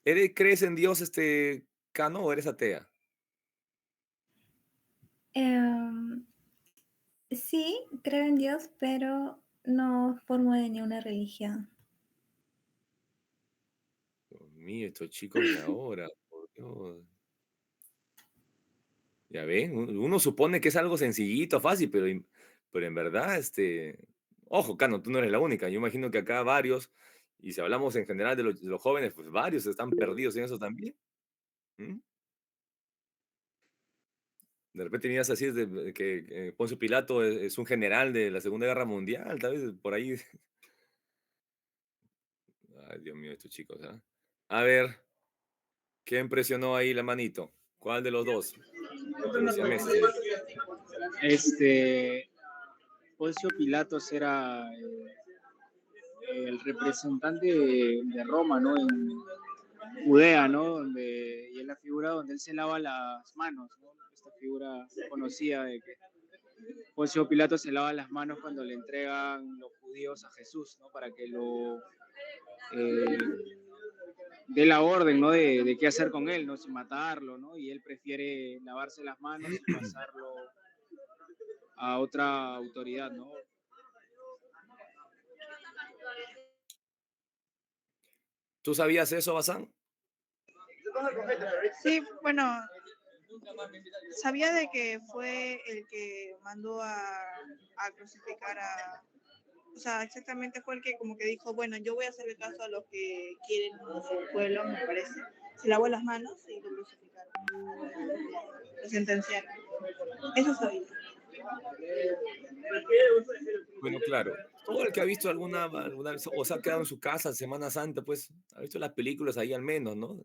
¿Crees en Dios, Cano, o eres atea? em, sí, creo en Dios, pero no formo de ninguna religión. Dios mío, estos chicos de ahora, por Dios. Ya ven, uno supone que es algo sencillito, fácil, pero en verdad, ojo, Cano, tú no eres la única. Yo imagino que acá varios, y si hablamos en general de los jóvenes, pues varios están perdidos en eso también. ¿Mm? De repente venías así de que Poncio Pilato es un general de la Segunda Guerra Mundial, tal vez por ahí. Ay, Dios mío, estos chicos, ¿ah? A ver, ¿qué impresionó ahí la manito? ¿Cuál de los dos? De los siameses ahí. Este, Poncio Pilatos era el representante de Roma, ¿no? En Judea, ¿no? Y es la figura donde él se lava las manos, ¿no? Esta figura conocida de que Poncio Pilato se lava las manos cuando le entregan los judíos a Jesús, ¿no? Para que lo eh, dé la orden, ¿no? De qué hacer con él, ¿no? Si matarlo, ¿no? Y él prefiere lavarse las manos y pasarlo a otra autoridad, ¿no? ¿Tú sabías eso, Bazán? Sí, bueno, sabía de que fue el que mandó a crucificar a, o sea, exactamente fue el que como que dijo, bueno, yo voy a hacerle caso a los que quieren su pueblo, me parece. Se lavó las manos y lo crucificaron, lo sentenciaron. Eso sabía. Bueno, claro. Todo el que ha visto alguna vez, o se ha quedado en su casa Semana Santa, pues, ha visto las películas ahí al menos, ¿no?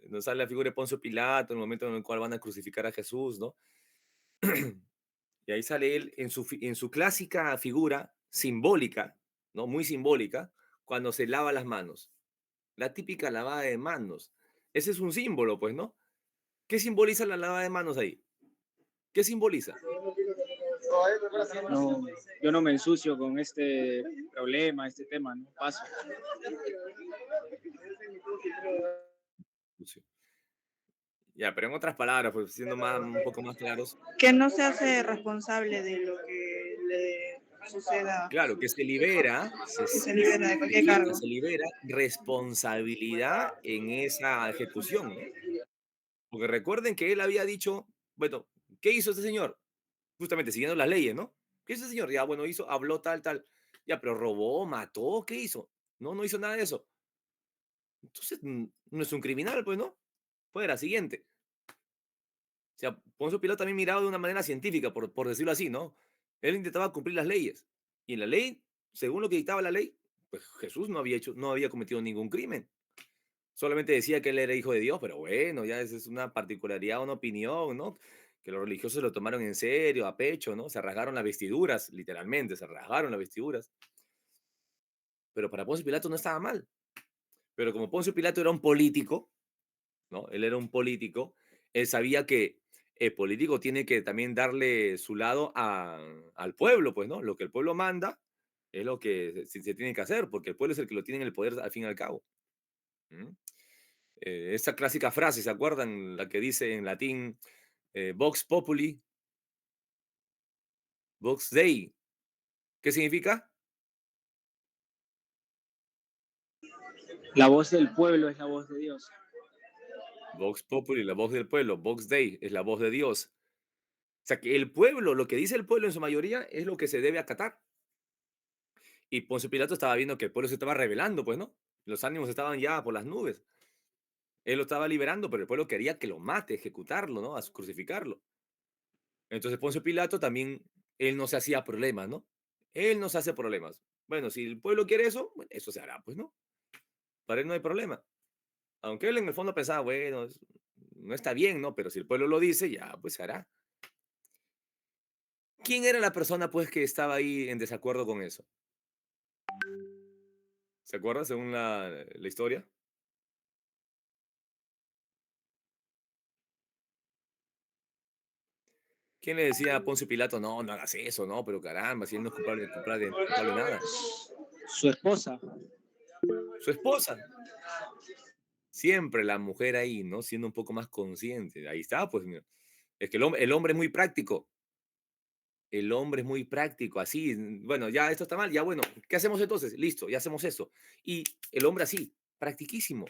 Nos sale la figura de Poncio Pilato, en el momento en el cual van a crucificar a Jesús, ¿no? Y ahí sale él en su clásica figura simbólica, ¿no? Muy simbólica, cuando se lava las manos. La típica lavada de manos. Ese es un símbolo, pues, ¿no? ¿Qué simboliza la lavada de manos ahí? ¿Qué simboliza? No, yo no me ensucio con este problema, este tema, ¿no? Paso. Sucio. Ya, pero en otras palabras, pues siendo un poco más claros, Que no se hace responsable de lo que le suceda, claro, que se libera, que se libera de cualquier cargo. se libera responsabilidad en esa ejecución, ¿no? Porque recuerden que él había dicho, bueno, ¿qué hizo este señor? Justamente siguiendo las leyes, ¿no? ¿Qué hizo ese señor? Ya, bueno, hizo, habló tal, tal. Ya, pero robó, mató, ¿qué hizo? No, no hizo nada de eso. Entonces, no es un criminal, pues, ¿no? Fuera, siguiente. O sea, Poncio Pilato también miraba de una manera científica, por decirlo así, ¿no? Él intentaba cumplir las leyes. Y en la ley, según lo que dictaba la ley, pues Jesús no había cometido ningún crimen. Solamente decía que él era hijo de Dios, pero bueno, ya esa es una particularidad, una opinión, ¿no? Que los religiosos lo tomaron en serio, a pecho, ¿no? Se rasgaron las vestiduras, literalmente, se rasgaron las vestiduras. Pero para Poncio Pilato no estaba mal. Pero como Poncio Pilato era un político, ¿no? Él era un político, él sabía que el político tiene que también darle su lado al pueblo, pues, ¿no? Lo que el pueblo manda es lo que se tiene que hacer, porque el pueblo es el que lo tiene en el poder al fin y al cabo. ¿Mm? Esa clásica frase, ¿se acuerdan? La que dice en latín, Vox Populi, Vox Dei. ¿Qué significa? La voz del pueblo es la voz de Dios. Vox Populi, la voz del pueblo. Vox Dei es la voz de Dios. O sea, que el pueblo, lo que dice el pueblo en su mayoría es lo que se debe acatar. Y Poncio Pilato estaba viendo que el pueblo se estaba rebelando, pues, ¿no? Los ánimos estaban ya por las nubes. Él lo estaba liberando, pero el pueblo quería que lo mate, ejecutarlo, ¿no? A crucificarlo. Entonces Poncio Pilato también, él no se hacía problemas, ¿no? Él no se hace problemas. Bueno, si el pueblo quiere eso, bueno, eso se hará, pues, ¿no? Para él no hay problema. Aunque él en el fondo pensaba, bueno, no está bien, ¿no? Pero si el pueblo lo dice, ya, pues se hará. ¿Quién era la persona, pues, que estaba ahí en desacuerdo con eso? ¿Se acuerda, según la historia? ¿Quién le decía a Poncio Pilato, no, no hagas eso, no, pero caramba, si él no es culpable de nada? Su esposa. Su esposa. Siempre la mujer ahí, ¿no? Siendo un poco más consciente. Ahí está, pues, mira. Es que el hombre es muy práctico. El hombre es muy práctico, así. Bueno, ya esto está mal, ya bueno, ¿qué hacemos entonces? Listo, ya hacemos eso. Y el hombre así, practiquísimo.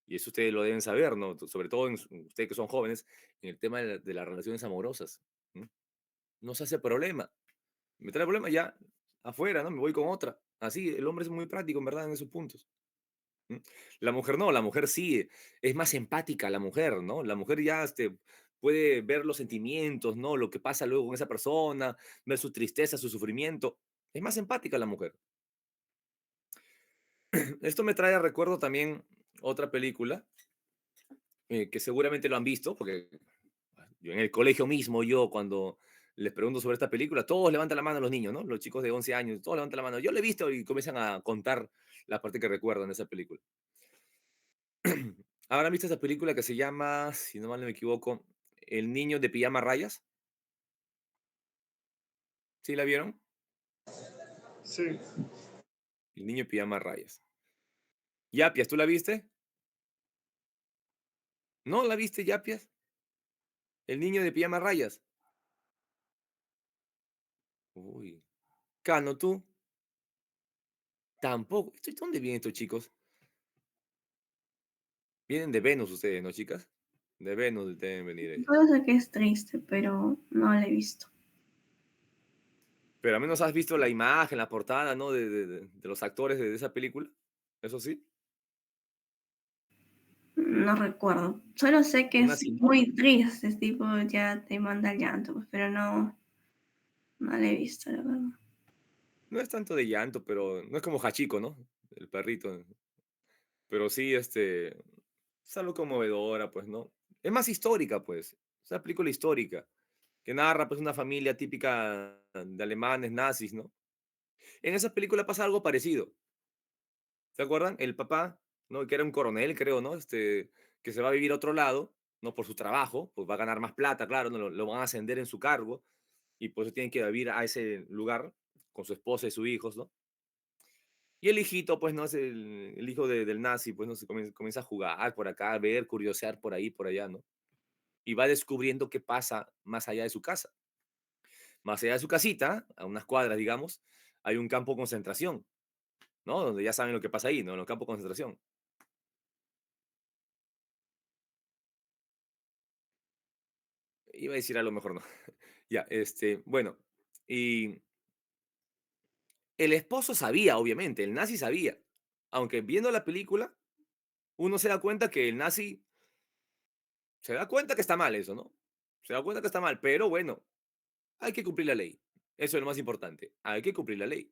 Y eso ustedes lo deben saber, ¿no? Sobre todo ustedes que son jóvenes, en el tema de las relaciones amorosas. ¿M? No se hace problema. Me trae problema ya afuera, ¿no? Me voy con otra. Así, el hombre es muy práctico, en verdad, en esos puntos. ¿M? La mujer no, la mujer sí, es más empática la mujer, ¿no? La mujer ya puede ver los sentimientos, ¿no? Lo que pasa luego con esa persona, ver su tristeza, su sufrimiento. Es más empática la mujer. Esto me trae a recuerdo también otra película que seguramente lo han visto, porque yo en el colegio mismo, yo cuando les pregunto sobre esta película, todos levantan la mano los niños, ¿no? Los chicos de 11 años, todos levantan la mano. Yo la he visto y comienzan a contar la parte que recuerdan de esa película. ¿Habrán visto esa película que se llama, si no mal no me equivoco, El niño de pijama a rayas? ¿Sí la vieron? Sí. El niño de pijama a rayas. Yapias, ¿tú la viste? ¿No la viste, Yapias? El niño de pijama a rayas. Uy. Cano, ¿tú? Tampoco. ¿Dónde vienen estos chicos? Vienen de Venus ustedes, ¿no, chicas? De Venus deben venir ellos. Puedo ser que es triste, pero no la he visto. Pero al menos has visto la imagen, la portada, ¿no? De los actores de esa película. Eso sí. No recuerdo. Solo sé que Una es sinopsis. muy triste, es tipo, ya te manda al llanto, pues, pero no la he visto, la verdad. No es tanto de llanto, pero no es como Hachiko, ¿no? El perrito. Pero sí, es algo conmovedora, pues, ¿no? Es más histórica, pues. Es una película histórica que narra, pues, una familia típica de alemanes nazis, ¿no? En esa película pasa algo parecido. ¿Se acuerdan? El papá, ¿no? Que era un coronel, creo, ¿no? Que se va a vivir a otro lado, ¿no? Por su trabajo, pues va a ganar más plata, claro, ¿no? Lo van a ascender en su cargo y por eso tienen que vivir a ese lugar con su esposa y sus hijos, ¿no? Y el hijito, pues, ¿no? Es el hijo del nazi, pues, ¿no? Comienza a jugar por acá, a ver, curiosear por ahí, por allá, ¿no? Y va descubriendo qué pasa más allá de su casa. Más allá de su casita, a unas cuadras, digamos, hay un campo de concentración, ¿no? Donde ya saben lo que pasa ahí, ¿no? En los campos de concentración. Iba a decir a lo mejor no. Ya, bueno, y el esposo sabía, obviamente, el nazi sabía. Aunque viendo la película, uno se da cuenta que el nazi se da cuenta que está mal eso, ¿no? Se da cuenta que está mal, pero bueno, hay que cumplir la ley. Eso es lo más importante. Hay que cumplir la ley.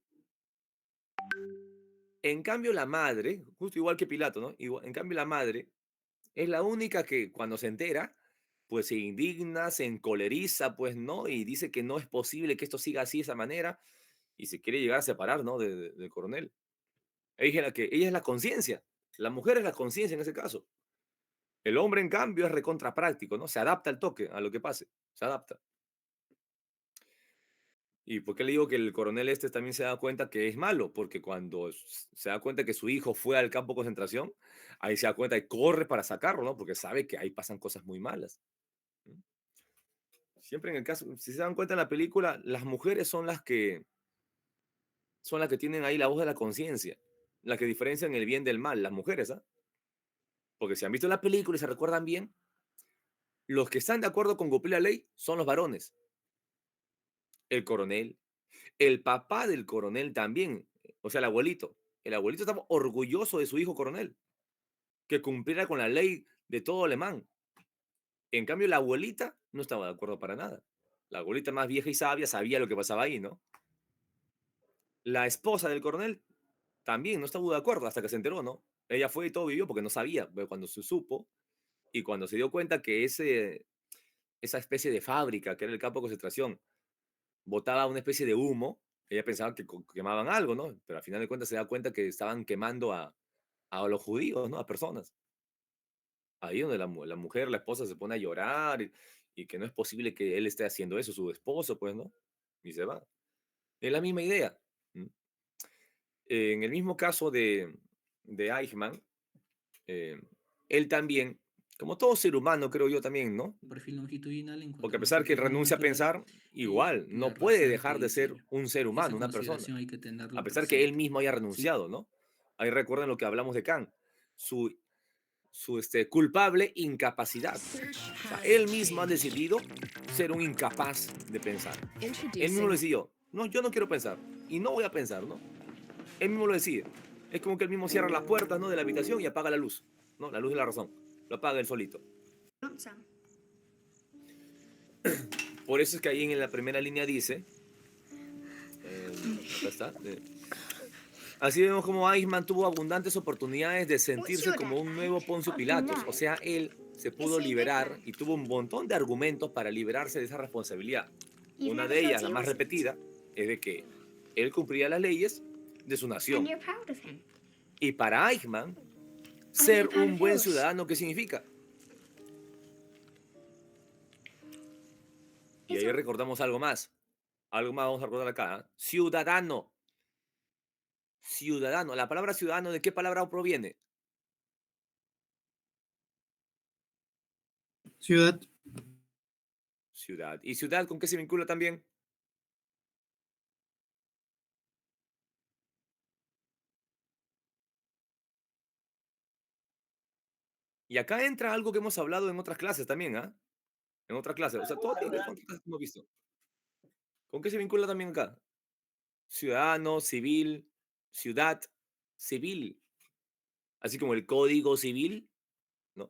En cambio, la madre, justo igual que Pilato, ¿no? En cambio, la madre es la única que cuando se entera, pues se indigna, se encoleriza, pues, ¿no? Y dice que no es posible que esto siga así de esa manera y se quiere llegar a separar, ¿no? Del coronel. Ella es la conciencia. La mujer es la conciencia en ese caso. El hombre, en cambio, es recontra práctico, ¿no? Se adapta al toque, a lo que pase. Se adapta. ¿Y por qué le digo que el coronel también se da cuenta que es malo? Porque cuando se da cuenta que su hijo fue al campo de concentración, ahí se da cuenta y corre para sacarlo, ¿no? Porque sabe que ahí pasan cosas muy malas. ¿M? Siempre en el caso, si se dan cuenta en la película, las mujeres son las que tienen ahí la voz de la conciencia, las que diferencian el bien del mal, las mujeres, ¿ah? Porque si han visto la película y se recuerdan bien, Los que están de acuerdo con cumplir la ley son los varones. El coronel, el papá del coronel también, o sea, el abuelito. El abuelito estaba orgulloso de su hijo coronel, que cumpliera con la ley de todo alemán. En cambio, la abuelita no estaba de acuerdo para nada. La abuelita más vieja y sabia sabía lo que pasaba ahí, ¿no? La esposa del coronel también no estaba de acuerdo hasta que se enteró, ¿no? Ella fue y todo vivió porque no sabía, pero cuando se supo y cuando se dio cuenta que esa especie de fábrica, que era el campo de concentración, botaba una especie de humo, ella pensaba que quemaban algo, ¿no? Pero al final de cuentas se da cuenta que estaban quemando a los judíos, ¿no? A personas. Ahí donde la mujer, la esposa se pone a llorar y que no es posible que él esté haciendo eso, su esposo, pues, ¿no? Y se va. Es la misma idea. ¿M? En el mismo caso de Eichmann, eh, él también, como todo ser humano, creo yo también, ¿no? Perfil longitudinal Porque a encontramos pesar que que fijan muy renuncia a claro pensar, igual, la no puede raza, este dejar de ser diseño. un ser Esa humano, una persona. consideración hay que A tenerlo pesar que él presente. mismo haya ¿Sí? renunciado, ¿no? Ahí recuerden lo que hablamos de Kant, su culpable incapacidad. O sea, él mismo ha decidido ser un incapaz de pensar. Él mismo lo decidió. No, yo no quiero pensar y no voy a pensar, ¿no? Él mismo lo decide. Es como que él mismo cierra las puertas, ¿no? De la habitación y apaga la luz, ¿no? La luz de la razón. Lo apaga él solito. Por eso es que ahí en la primera línea dice, acá está, así vemos como Eichmann tuvo abundantes oportunidades de sentirse como un nuevo Poncio Pilatos. O sea, él se pudo liberar y tuvo un montón de argumentos para liberarse de esa responsabilidad. Una de ellas, la más repetida, es de que él cumplía las leyes de su nación. Y para Eichmann, ser un buen ciudadano, ¿qué significa? Y ahí recordamos algo más. Algo más vamos a recordar acá. Ciudadano. Ciudadano. La palabra ciudadano, ¿de qué palabra proviene? Ciudad, Ciudad. ¿Y ciudad con qué se vincula también? Y acá entra algo que hemos hablado en otras clases también, ¿ah? En otras clases. O sea, todo tiene que ver con otras clases que hemos visto. ¿Con qué se vincula también acá? Ciudadano, civil, ciudad, civil. Así como el código civil, ¿no?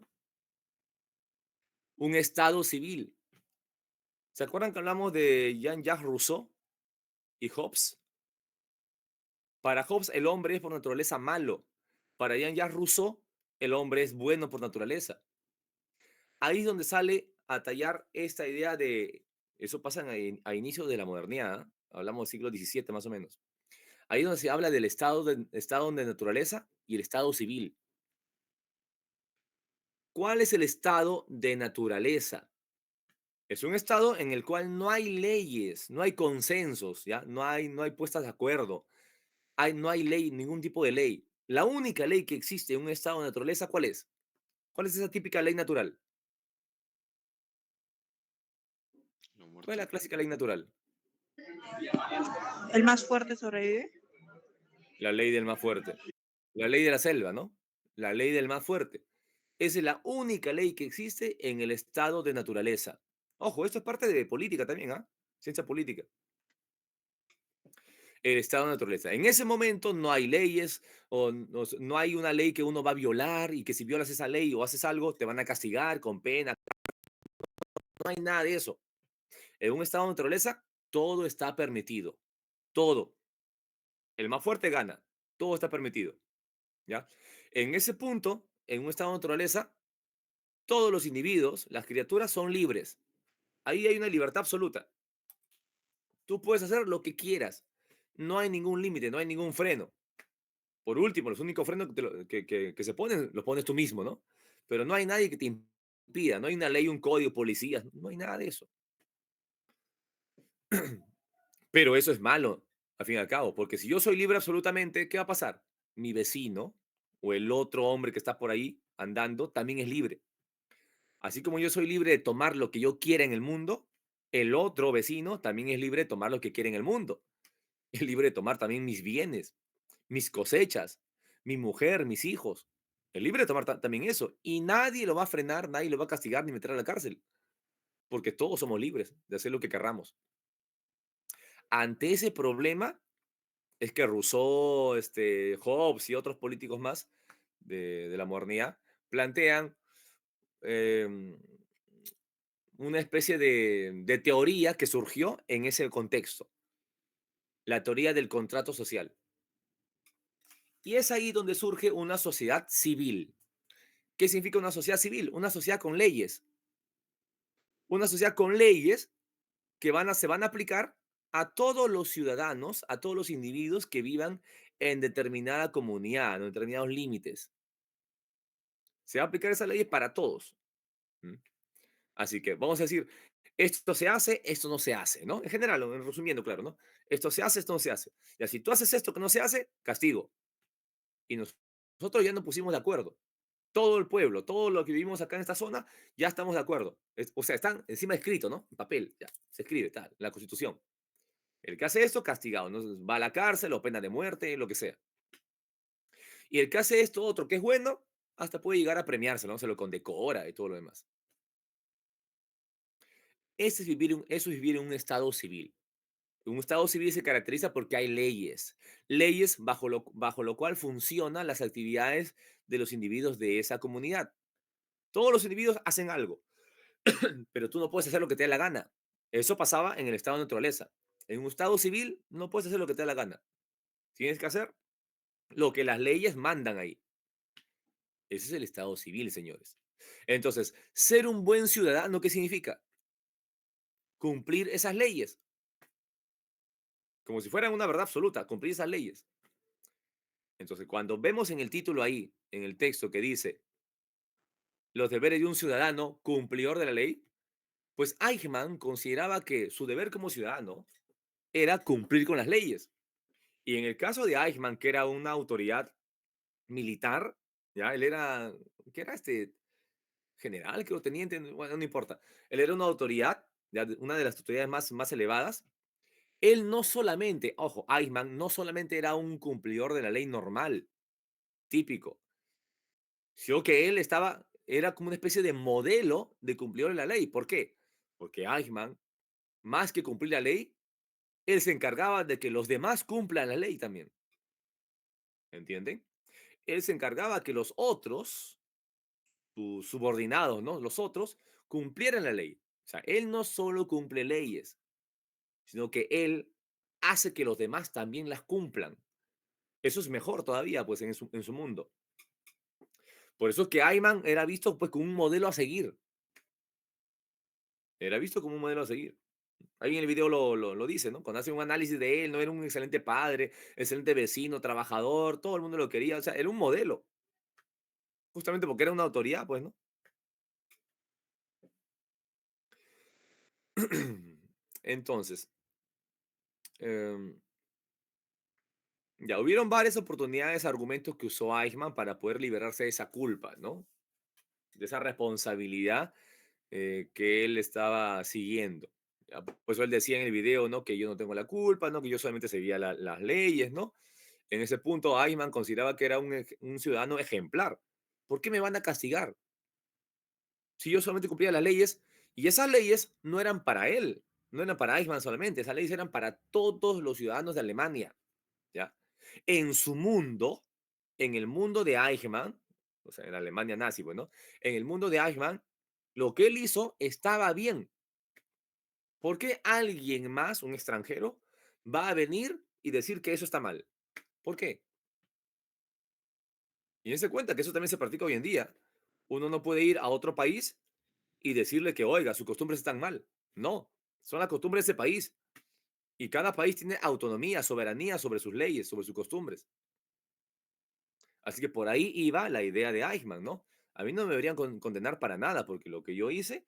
Un estado civil. ¿Se acuerdan que hablamos de Jean-Jacques Rousseau y Hobbes? Para Hobbes, el hombre es por naturaleza malo. Para Jean-Jacques Rousseau, el hombre es bueno por naturaleza. Ahí es donde sale a tallar esta idea de, eso pasa a inicios de la modernidad, ¿ah? Hablamos del siglo XVII más o menos. Ahí es donde se habla del estado de naturaleza y el estado civil. ¿Cuál es el estado de naturaleza? Es un estado en el cual no hay leyes, no hay consensos, ¿ya? No hay puestas de acuerdo, no hay ley, ningún tipo de ley. La única ley que existe en un estado de naturaleza, ¿cuál es? ¿Cuál es esa típica ley natural? Lo ¿Cuál es muerto. la clásica ley natural? El más fuerte sobrevive. La ley del más fuerte. La ley de la selva, ¿no? La ley del más fuerte. Esa es la única ley que existe en el estado de naturaleza. Ojo, esto es parte de política también, ¿ah? Ciencia política. El estado de naturaleza. En ese momento no hay leyes o no hay una ley que uno va a violar y que si violas esa ley o haces algo te van a castigar con pena. No hay nada de eso. En un estado de naturaleza todo está permitido. Todo. El más fuerte gana. Todo está permitido. ¿Ya? En ese punto, en un estado de naturaleza, todos los individuos, las criaturas son libres. Ahí hay una libertad absoluta. Tú puedes hacer lo que quieras. No hay ningún límite, no hay ningún freno. Por último, los únicos frenos que se ponen, los pones tú mismo, ¿no? Pero no hay nadie que te impida, no hay una ley, un código, policías, no hay nada de eso. Pero eso es malo, al fin y al cabo, porque si yo soy libre absolutamente, ¿qué va a pasar? Mi vecino o el otro hombre que está por ahí andando también es libre. Así como yo soy libre de tomar lo que yo quiera en el mundo, el otro vecino también es libre de tomar lo que quiere en el mundo. Es libre de tomar también mis bienes, mis cosechas, mi mujer, mis hijos. Es libre de tomar también eso. Y nadie lo va a frenar, nadie lo va a castigar ni meter a la cárcel, porque todos somos libres de hacer lo que querramos. Ante ese problema es que Rousseau, Hobbes y otros políticos más de la modernidad plantean em, una especie de teoría que surgió en ese contexto, la teoría del contrato social. Y es ahí donde surge una sociedad civil. ¿Qué significa una sociedad civil? Una sociedad con leyes. Una sociedad con leyes que se van a aplicar a todos los ciudadanos, a todos los individuos que vivan en determinada comunidad, en determinados límites. Se va a aplicar esa ley para todos. ¿Mm? Así que vamos a decir, esto se hace, esto no se hace, ¿no? En general, resumiendo, claro, ¿no? Esto se hace, esto no se hace. Y si tú haces esto que no se hace, castigo. Y nosotros ya nos pusimos de acuerdo. Todo el pueblo, todo lo que vivimos acá en esta zona, ya estamos de acuerdo. O sea, están encima escrito, ¿no? En papel, ya, se escribe, tal, en la Constitución. El que hace esto, castigado, ¿no? Va a la cárcel o pena de muerte, lo que sea. Y el que hace esto otro que es bueno, hasta puede llegar a premiarse, ¿no? Se lo condecora y todo lo demás. Eso es vivir en un estado civil. Un estado civil se caracteriza porque hay leyes, leyes bajo lo cual funcionan las actividades de los individuos de esa comunidad. Todos los individuos hacen algo, pero tú no puedes hacer lo que te dé la gana. Eso pasaba en el estado de naturaleza. En un estado civil no puedes hacer lo que te dé la gana. Tienes que hacer lo que las leyes mandan ahí. Ese es el estado civil, señores. Entonces, ser un buen ciudadano, ¿qué significa? Cumplir esas leyes, como si fueran una verdad absoluta, cumplir esas leyes. Entonces, cuando vemos en el título ahí, en el texto que dice los deberes de un ciudadano cumplidor de la ley, pues Eichmann consideraba que su deber como ciudadano era cumplir con las leyes. Y en el caso de Eichmann, que era una autoridad militar, ya, él era, ¿qué era general, creo, teniente, bueno, no importa. Él era una autoridad, ya, una de las autoridades más elevadas. Él no solamente, ojo, Eichmann no solamente era un cumplidor de la ley normal, típico, sino que era como una especie de modelo de cumplidor de la ley. ¿Por qué? Porque Eichmann, más que cumplir la ley, él se encargaba de que los demás cumplan la ley también. ¿Entienden? Él se encargaba que los otros, sus subordinados, ¿no? Los otros, cumplieran la ley. O sea, él no solo cumple leyes, sino que él hace que los demás también las cumplan. Eso es mejor todavía, pues, en su mundo. Por eso es que Ayman era visto, pues, como un modelo a seguir. Era visto como un modelo a seguir. Ahí en el video lo dice, ¿no? Cuando hace un análisis de él, no era un excelente padre, excelente vecino, trabajador, todo el mundo lo quería, o sea, era un modelo, justamente porque era una autoridad, pues, ¿no? Entonces, em, ya hubieron varias oportunidades, argumentos que usó Eichmann para poder liberarse de esa culpa, ¿no? De esa responsabilidad que él estaba siguiendo. Ya, por eso él decía en el video, ¿no? Que yo no tengo la culpa, ¿no? Que yo solamente seguía las leyes, ¿no? En ese punto, Eichmann consideraba que era un ciudadano ejemplar. ¿Por qué me van a castigar? Si yo solamente cumplía las leyes, y esas leyes no eran para él, no eran para Eichmann solamente, esas leyes eran para todos los ciudadanos de Alemania, ¿ya? En su mundo, en el mundo de Eichmann, o sea, en la Alemania nazi, bueno, en el mundo de Eichmann, lo que él hizo estaba bien. ¿Por qué alguien más, un extranjero, va a venir y decir que eso está mal? ¿Por qué? Y dense cuenta que eso también se practica hoy en día. Uno no puede ir a otro país y decirle que, oiga, sus costumbres están mal. No, son las costumbres de ese país. Y cada país tiene autonomía, soberanía sobre sus leyes, sobre sus costumbres. Así que por ahí iba la idea de Eichmann, ¿no? A mí no me deberían condenar para nada, porque lo que yo hice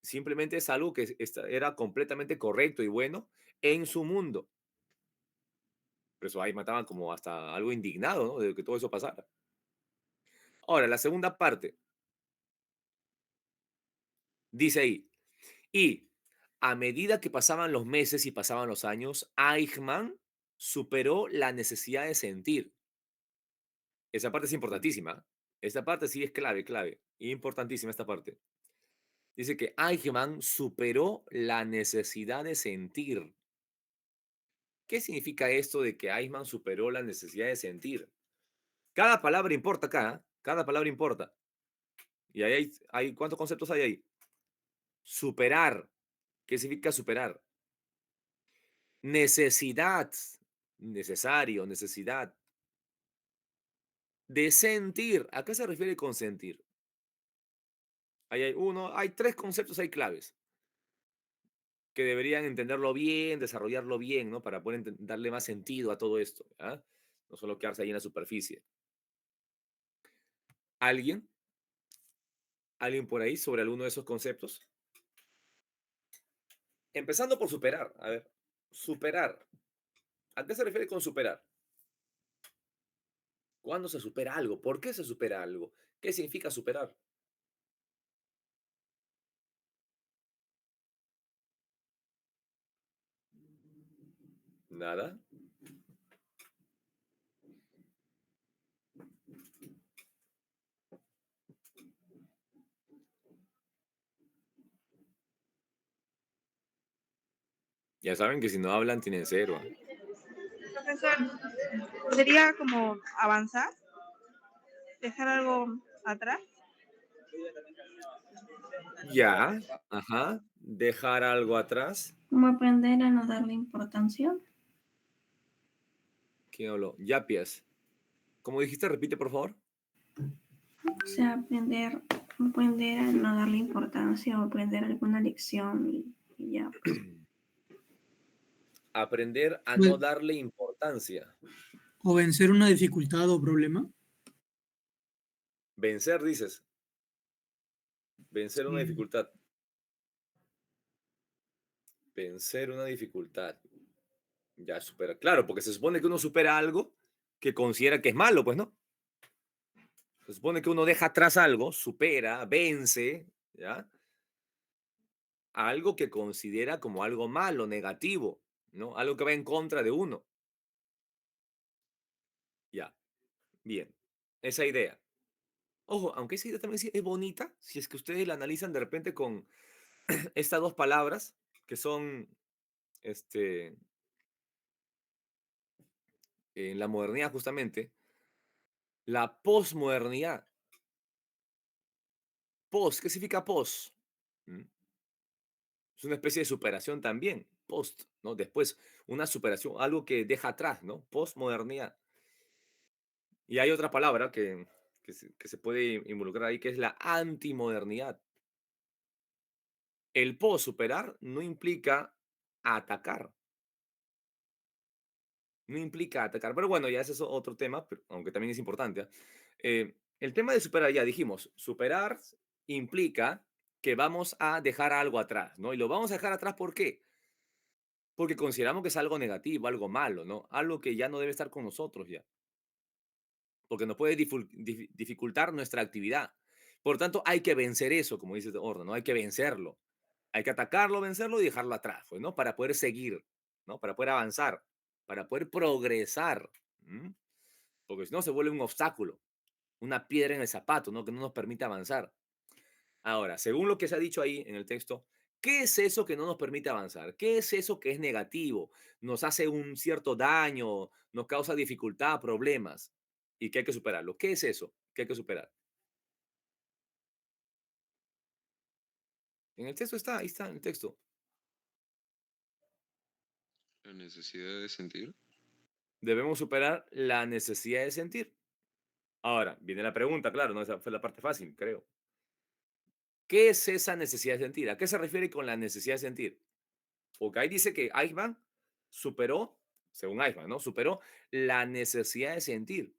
simplemente es algo que era completamente correcto y bueno en su mundo. Por eso Eichmann estaba como hasta algo indignado, ¿no? De que todo eso pasara. Ahora, la segunda parte, dice ahí, y a medida que pasaban los meses y pasaban los años, Eichmann superó la necesidad de sentir. Esa parte es importantísima. Esta parte sí es clave, clave. Importantísima esta parte. Dice que Eichmann superó la necesidad de sentir. ¿Qué significa esto de que Eichmann superó la necesidad de sentir? Cada palabra importa acá, ¿eh? Cada palabra importa. Y ahí ¿cuántos conceptos hay ahí? Superar. ¿Qué significa superar? Necesidad. Necesario, necesidad. De sentir. ¿A qué se refiere con sentir? Ahí hay tres conceptos ahí claves que deberían entenderlo bien, desarrollarlo bien, ¿no? Para poder darle más sentido a todo esto, ¿ya? No solo quedarse ahí en la superficie. ¿Alguien? ¿Alguien por ahí sobre alguno de esos conceptos? Empezando por superar. A ver, superar. ¿A qué se refiere con superar? ¿Cuándo se supera algo? ¿Por qué se supera algo? ¿Qué significa superar? Nada. Ya saben que si no hablan tienen cero. Profesor, sería como avanzar, dejar algo atrás. Ya, ajá. Dejar algo atrás. Como aprender a no darle importancia. ¿Quién habló? Yapias. Como dijiste, repite, por favor. O sea, aprender a no darle importancia o aprender alguna lección y ya. Aprender a no Pues, darle importancia. o vencer una dificultad o problema. Vencer, dices. Vencer una Sí. dificultad. Vencer una dificultad. Ya supera. Claro, porque se supone que uno supera algo que considera que es malo, pues no. Se supone que uno deja atrás algo, supera, vence, ¿ya? Algo que considera como algo malo, negativo, ¿no? Algo que va en contra de uno. Ya, bien. Esa idea. Ojo, aunque esa idea también sí es bonita, si es que ustedes la analizan de repente con estas dos palabras, que son, este, en la modernidad justamente, la posmodernidad. Post, ¿qué significa post? ¿Mm? Es una especie de superación también, post, ¿no? Después, una superación, algo que deja atrás, ¿no? Postmodernidad. Y hay otra palabra que se puede involucrar ahí, que es la antimodernidad. El post superar no implica atacar, no implica atacar. Pero bueno, ya ese es otro tema, aunque también es importante. ¿Ah? El tema de superar, ya dijimos, superar implica que vamos a dejar algo atrás, ¿no? Y lo vamos a dejar atrás, ¿por qué? Porque consideramos que es algo negativo, algo malo, ¿no? Algo que ya no debe estar con nosotros ya, porque nos puede dificultar nuestra actividad. Por tanto, hay que vencer eso, como dice Orda, ¿no? Hay que vencerlo. Hay que atacarlo, vencerlo y dejarlo atrás, pues, ¿no? Para poder seguir, ¿no? Para poder avanzar, para poder progresar. ¿M? Porque si no, se vuelve un obstáculo, una piedra en el zapato, ¿no? Que no nos permite avanzar. Ahora, según lo que se ha dicho ahí en el texto, ¿qué es eso que no nos permite avanzar? ¿Qué es eso que es negativo? Nos hace un cierto daño, nos causa dificultad, problemas y que hay que superarlo. ¿Qué es eso que hay que superar? En el texto está, ahí está en el texto. La necesidad de sentir. Debemos superar la necesidad de sentir. Ahora, viene la pregunta, claro, no, esa fue la parte fácil, creo. ¿Qué es esa necesidad de sentir? ¿A qué se refiere con la necesidad de sentir? Porque ahí dice que Eichmann superó, según Eichmann, ¿no? Superó la necesidad de sentir.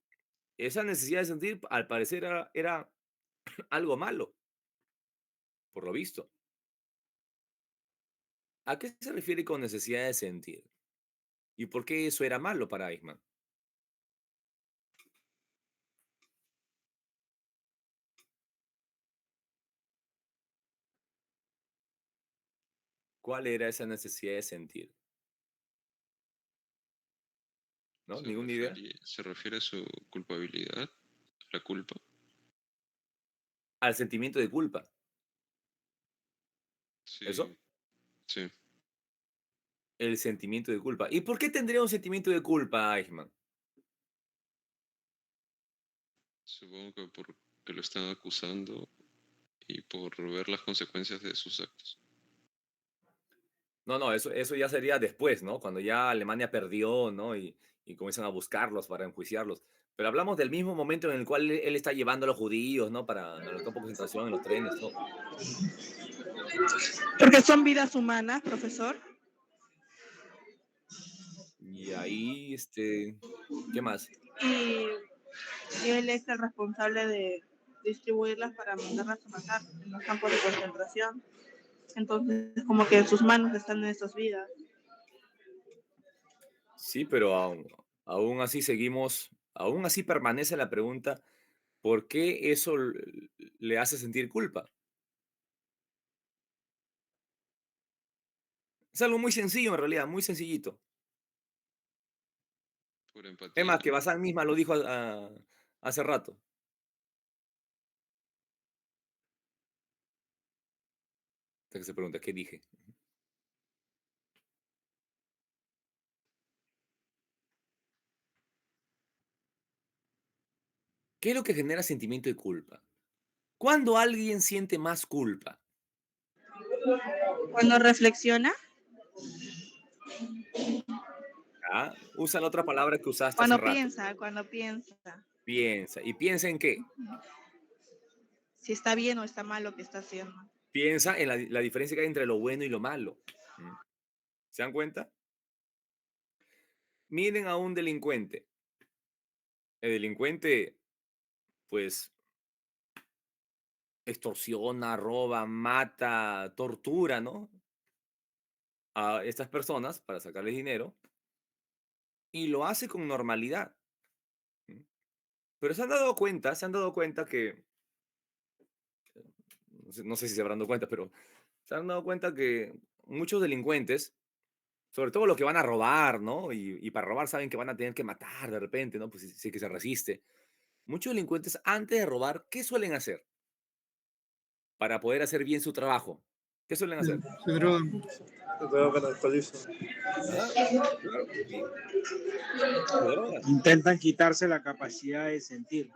Esa necesidad de sentir, al parecer, era algo malo, por lo visto. ¿A qué se refiere con necesidad de sentir? ¿Y por qué eso era malo para Eichmann? ¿Cuál era esa necesidad de sentir? ¿No? ¿Ninguna idea? Se refiere a su culpabilidad, la culpa. al sentimiento de culpa. ¿Eso? Sí, sí. El sentimiento de culpa. ¿Y por qué tendría un sentimiento de culpa, Eichmann? Supongo que porque lo están acusando y por ver las consecuencias de sus actos. No, no, eso ya sería después, ¿no? Cuando ya Alemania perdió, ¿no? Y comienzan a buscarlos para enjuiciarlos. Pero hablamos del mismo momento en el cual él está llevando a los judíos, ¿no? Para en los campos de concentración, en los trenes, todo. Porque son vidas humanas, profesor. Y ahí, ¿qué más? Y, y él es el responsable de distribuirlas para mandarlas a matar en los campos de concentración. Entonces, como que en sus manos están esas vidas. Sí, pero aún así seguimos, aún así permanece la pregunta, ¿por qué eso le hace sentir culpa? Es algo muy sencillo en realidad, muy sencillito. Por Es más, empatía. que Bazán misma lo dijo hace rato. Hasta que se pregunta, ¿qué dije? ¿Qué es lo que genera sentimiento de culpa? ¿Cuándo alguien siente más culpa? Cuando reflexiona, ¿Ah? Usa la otra palabra que usaste hace cuando rato. piensa, cuando piensa Piensa. ¿Y piensa en qué? si está bien o está mal lo que está haciendo. Piensa en la diferencia que hay entre lo bueno y lo malo. ¿Mm? ¿Se dan cuenta? Miren a un delincuente. El delincuente, pues, extorsiona, roba, mata, tortura, ¿no? A estas personas para sacarles dinero y lo hace con normalidad. ¿Mm? Pero se han dado cuenta que, no sé si se habrán dado cuenta, pero se han dado cuenta que muchos delincuentes, sobre todo los que van a robar, ¿no? Y para robar saben que van a tener que matar de repente, ¿no? Pues sí que se resiste. Muchos delincuentes antes de robar, ¿qué suelen hacer para poder hacer bien su trabajo? ¿Qué suelen hacer? Se drogan. Ah, claro. Y se drogan. Intentan quitarse la capacidad de sentir.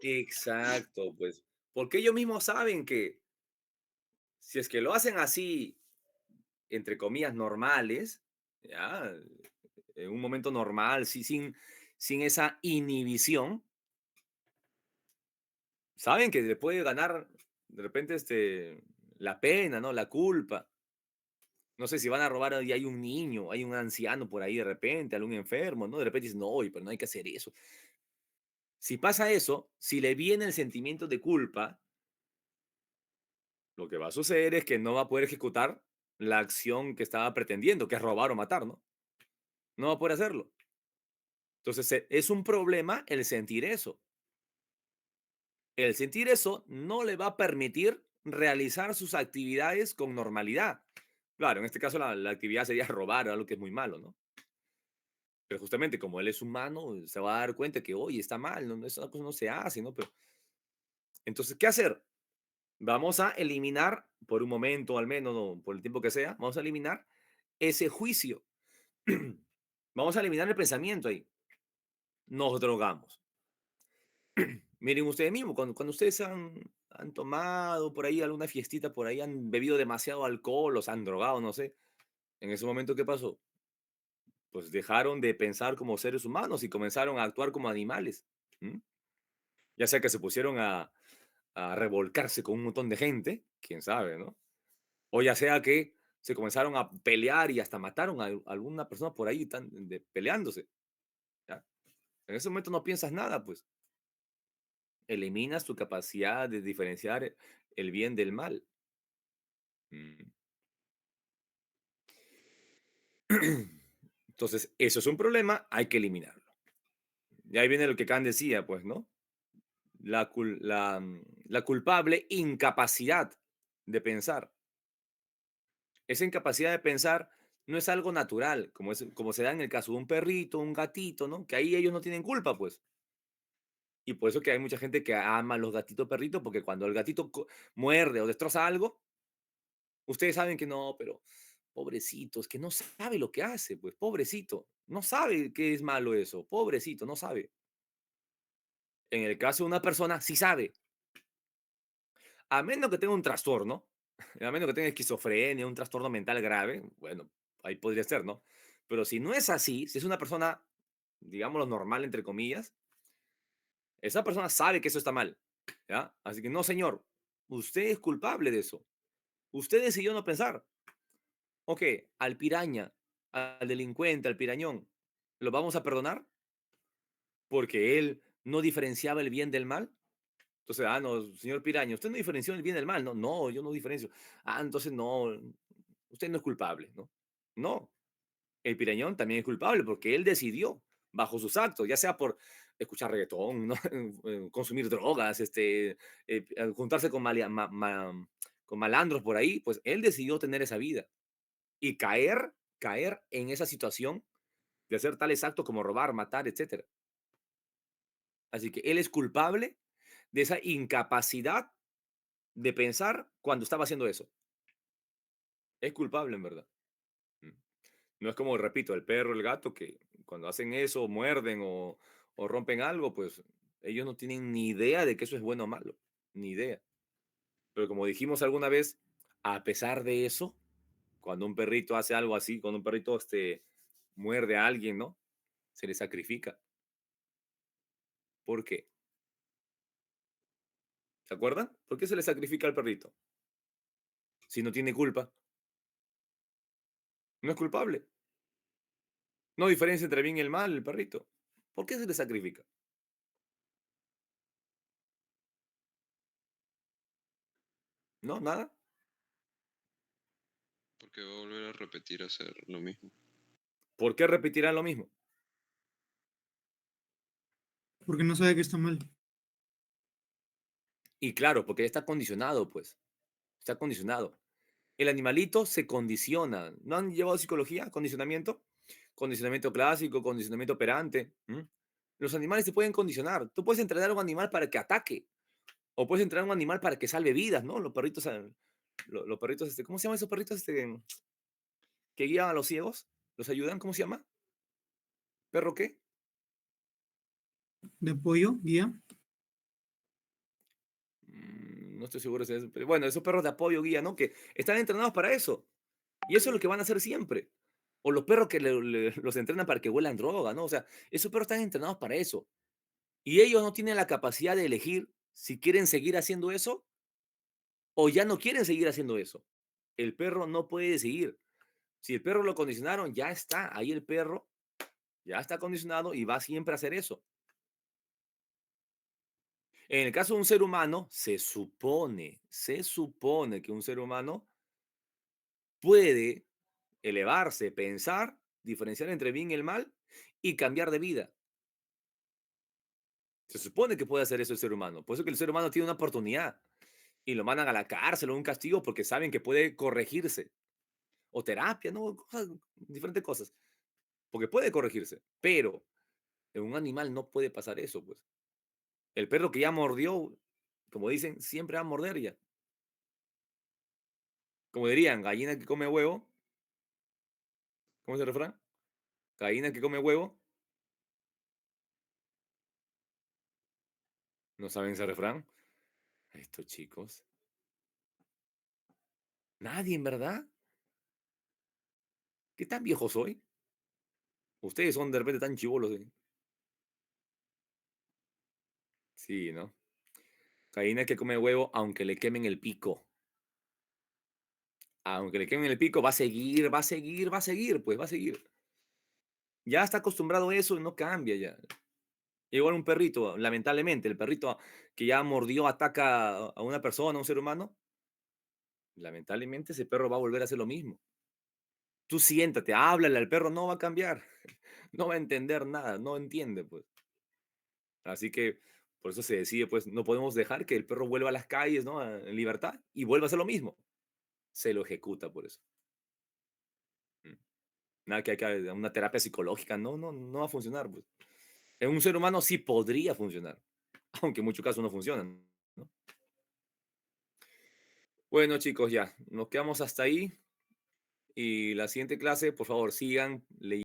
Exacto, pues. Porque ellos mismos saben que si es que lo hacen así, entre comillas, normales, ya, en un momento normal, sí, sin esa inhibición, saben que le puede ganar de repente la pena, ¿no? La culpa. No sé si van a robar y hay un niño, hay un anciano por ahí de repente, algún enfermo, ¿no? De repente dicen, no, oye, pero no hay que hacer eso. Si pasa eso, si le viene el sentimiento de culpa, lo que va a suceder es que no va a poder ejecutar la acción que estaba pretendiendo, que es robar o matar, ¿no? No va a poder hacerlo. Entonces, es un problema el sentir eso. El sentir eso no le va a permitir realizar sus actividades con normalidad. Claro, en este caso la actividad sería robar, algo que es muy malo, ¿no? Pero justamente como él es humano, se va a dar cuenta que, oye, está mal, ¿no? Esa cosa no se hace, ¿no? Pero, entonces, ¿qué hacer? Vamos a eliminar, por un momento al menos, o por el tiempo que sea, vamos a eliminar ese juicio. Vamos a eliminar el pensamiento ahí. Nos drogamos. Miren ustedes mismos, cuando ustedes han tomado por ahí alguna fiestita, por ahí han bebido demasiado alcohol, o se han drogado, no sé. En ese momento, ¿qué pasó? Pues dejaron de pensar como seres humanos y comenzaron a actuar como animales. ¿M? Ya sea que se pusieron a revolcarse con un montón de gente, quién sabe, ¿no? O ya sea que se comenzaron a pelear y hasta mataron a alguna persona por ahí peleándose. ¿Ya? En ese momento no piensas nada, pues eliminas tu capacidad de diferenciar el bien del mal. Mm. Entonces, eso es un problema, hay que eliminarlo. Y ahí viene lo que Kant decía, pues, ¿no? La culpable incapacidad de pensar. Esa incapacidad de pensar no es algo natural, como se da en el caso de un perrito, un gatito, ¿no? Que ahí ellos no tienen culpa, pues. Y por eso que hay mucha gente que ama a los gatitos perritos, porque cuando el gatito muerde o destroza algo, ustedes saben que no, pero pobrecito, es que no sabe lo que hace, pues pobrecito, no sabe que es malo eso, pobrecito, no sabe. En el caso de una persona, sí sabe, a menos que tenga un trastorno, a menos que tenga esquizofrenia, un trastorno mental grave, bueno, ahí podría ser, ¿no? Pero si no es así, si es una persona, digámoslo normal, entre comillas, esa persona sabe que eso está mal, ¿ya? Así que no, señor, usted es culpable de eso. Usted decidió no pensar. Ok, al piraña, al delincuente, al pirañón, ¿lo vamos a perdonar? Porque él no diferenciaba el bien del mal. Entonces, no, señor piraña, usted no diferenció el bien del mal. No, no, yo no diferencio. Entonces no, usted no es culpable, ¿no? No, el pirañón también es culpable porque él decidió bajo sus actos, ya sea por escuchar reggaetón, ¿no? Consumir drogas, juntarse con, con malandros por ahí, pues él decidió tener esa vida y caer en esa situación de hacer tales actos como robar, matar, etcétera. Así que él es culpable de esa incapacidad de pensar cuando estaba haciendo eso. Es culpable en verdad. Mm. No es como, repito, el perro, el gato, que cuando hacen eso, muerden o rompen algo, pues ellos no tienen ni idea de que eso es bueno o malo. Ni idea. Pero como dijimos alguna vez, a pesar de eso, cuando un perrito hace algo así, cuando un perrito muerde a alguien, ¿no? Se le sacrifica. ¿Por qué? ¿Se acuerdan? ¿Por qué se le sacrifica al perrito? Si no tiene culpa, no es culpable. No diferencia entre bien y el mal el perrito. ¿Por qué se le sacrifica? ¿No? ¿Nada? Porque va a volver a repetir hacer lo mismo. ¿Por qué repetirán lo mismo? porque no sabe que está mal. Y claro, porque está condicionado, pues. Está condicionado. El animalito se condiciona. ¿No han llevado psicología? Condicionamiento. Condicionamiento clásico, condicionamiento operante. Los animales se pueden condicionar. Tú puedes entrenar a un animal para que ataque. O puedes entrenar a un animal para que salve vidas, ¿no? Los perritos, los perritos, ¿cómo se llaman esos perritos que guían a los ciegos? ¿Los ayudan? ¿Cómo se llama? ¿Perro qué? De apoyo, guía. No estoy seguro si es, pero bueno, esos perros de apoyo guía, ¿no? Que están entrenados para eso. Y eso es lo que van a hacer siempre. O los perros que los entrenan para que huelan droga, ¿no? O sea, esos perros están entrenados para eso. Y ellos no tienen la capacidad de elegir si quieren seguir haciendo eso o ya no quieren seguir haciendo eso. El perro no puede decidir. Si el perro lo condicionaron, ya está. Ahí el perro ya está condicionado y va siempre a hacer eso. En el caso de un ser humano, se supone que un ser humano puede elevarse, pensar, diferenciar entre bien y el mal y cambiar de vida. Se supone que puede hacer eso el ser humano. Por eso que el ser humano tiene una oportunidad y lo mandan a la cárcel o un castigo porque saben que puede corregirse. O terapia, ¿no? Diferentes cosas. Porque puede corregirse. Pero en un animal no puede pasar eso, pues. El perro que ya mordió, como dicen, siempre va a morder ya. Como dirían, gallina que come huevo. ¿Cómo es el refrán? Gallina que come huevo. ¿No saben ese refrán? Estos chicos. Nadie, en verdad. ¿Qué tan viejo soy? Ustedes son de repente tan chivolos. Sí, ¿no? Gallina que come huevo aunque le quemen el pico. Aunque le quemen el pico, va a seguir, va a seguir, va a seguir, pues va a seguir. Ya está acostumbrado a eso y no cambia ya. Igual un perrito, lamentablemente, el perrito que ya mordió, ataca a una persona, a un ser humano, lamentablemente ese perro va a volver a hacer lo mismo. Tú siéntate, háblale al perro, no va a cambiar, no va a entender nada, no entiende, pues. Así que por eso se decide, pues, no podemos dejar que el perro vuelva a las calles, ¿no? En libertad y vuelva a hacer lo mismo. Se lo ejecuta por eso. Mm. Nada que hay que una terapia psicológica, no, no, no va a funcionar, pues. En un ser humano sí podría funcionar. aunque en muchos casos no funcionan, ¿no? Bueno, chicos, ya, nos quedamos hasta ahí. Y la siguiente clase, por favor, sigan leyendo.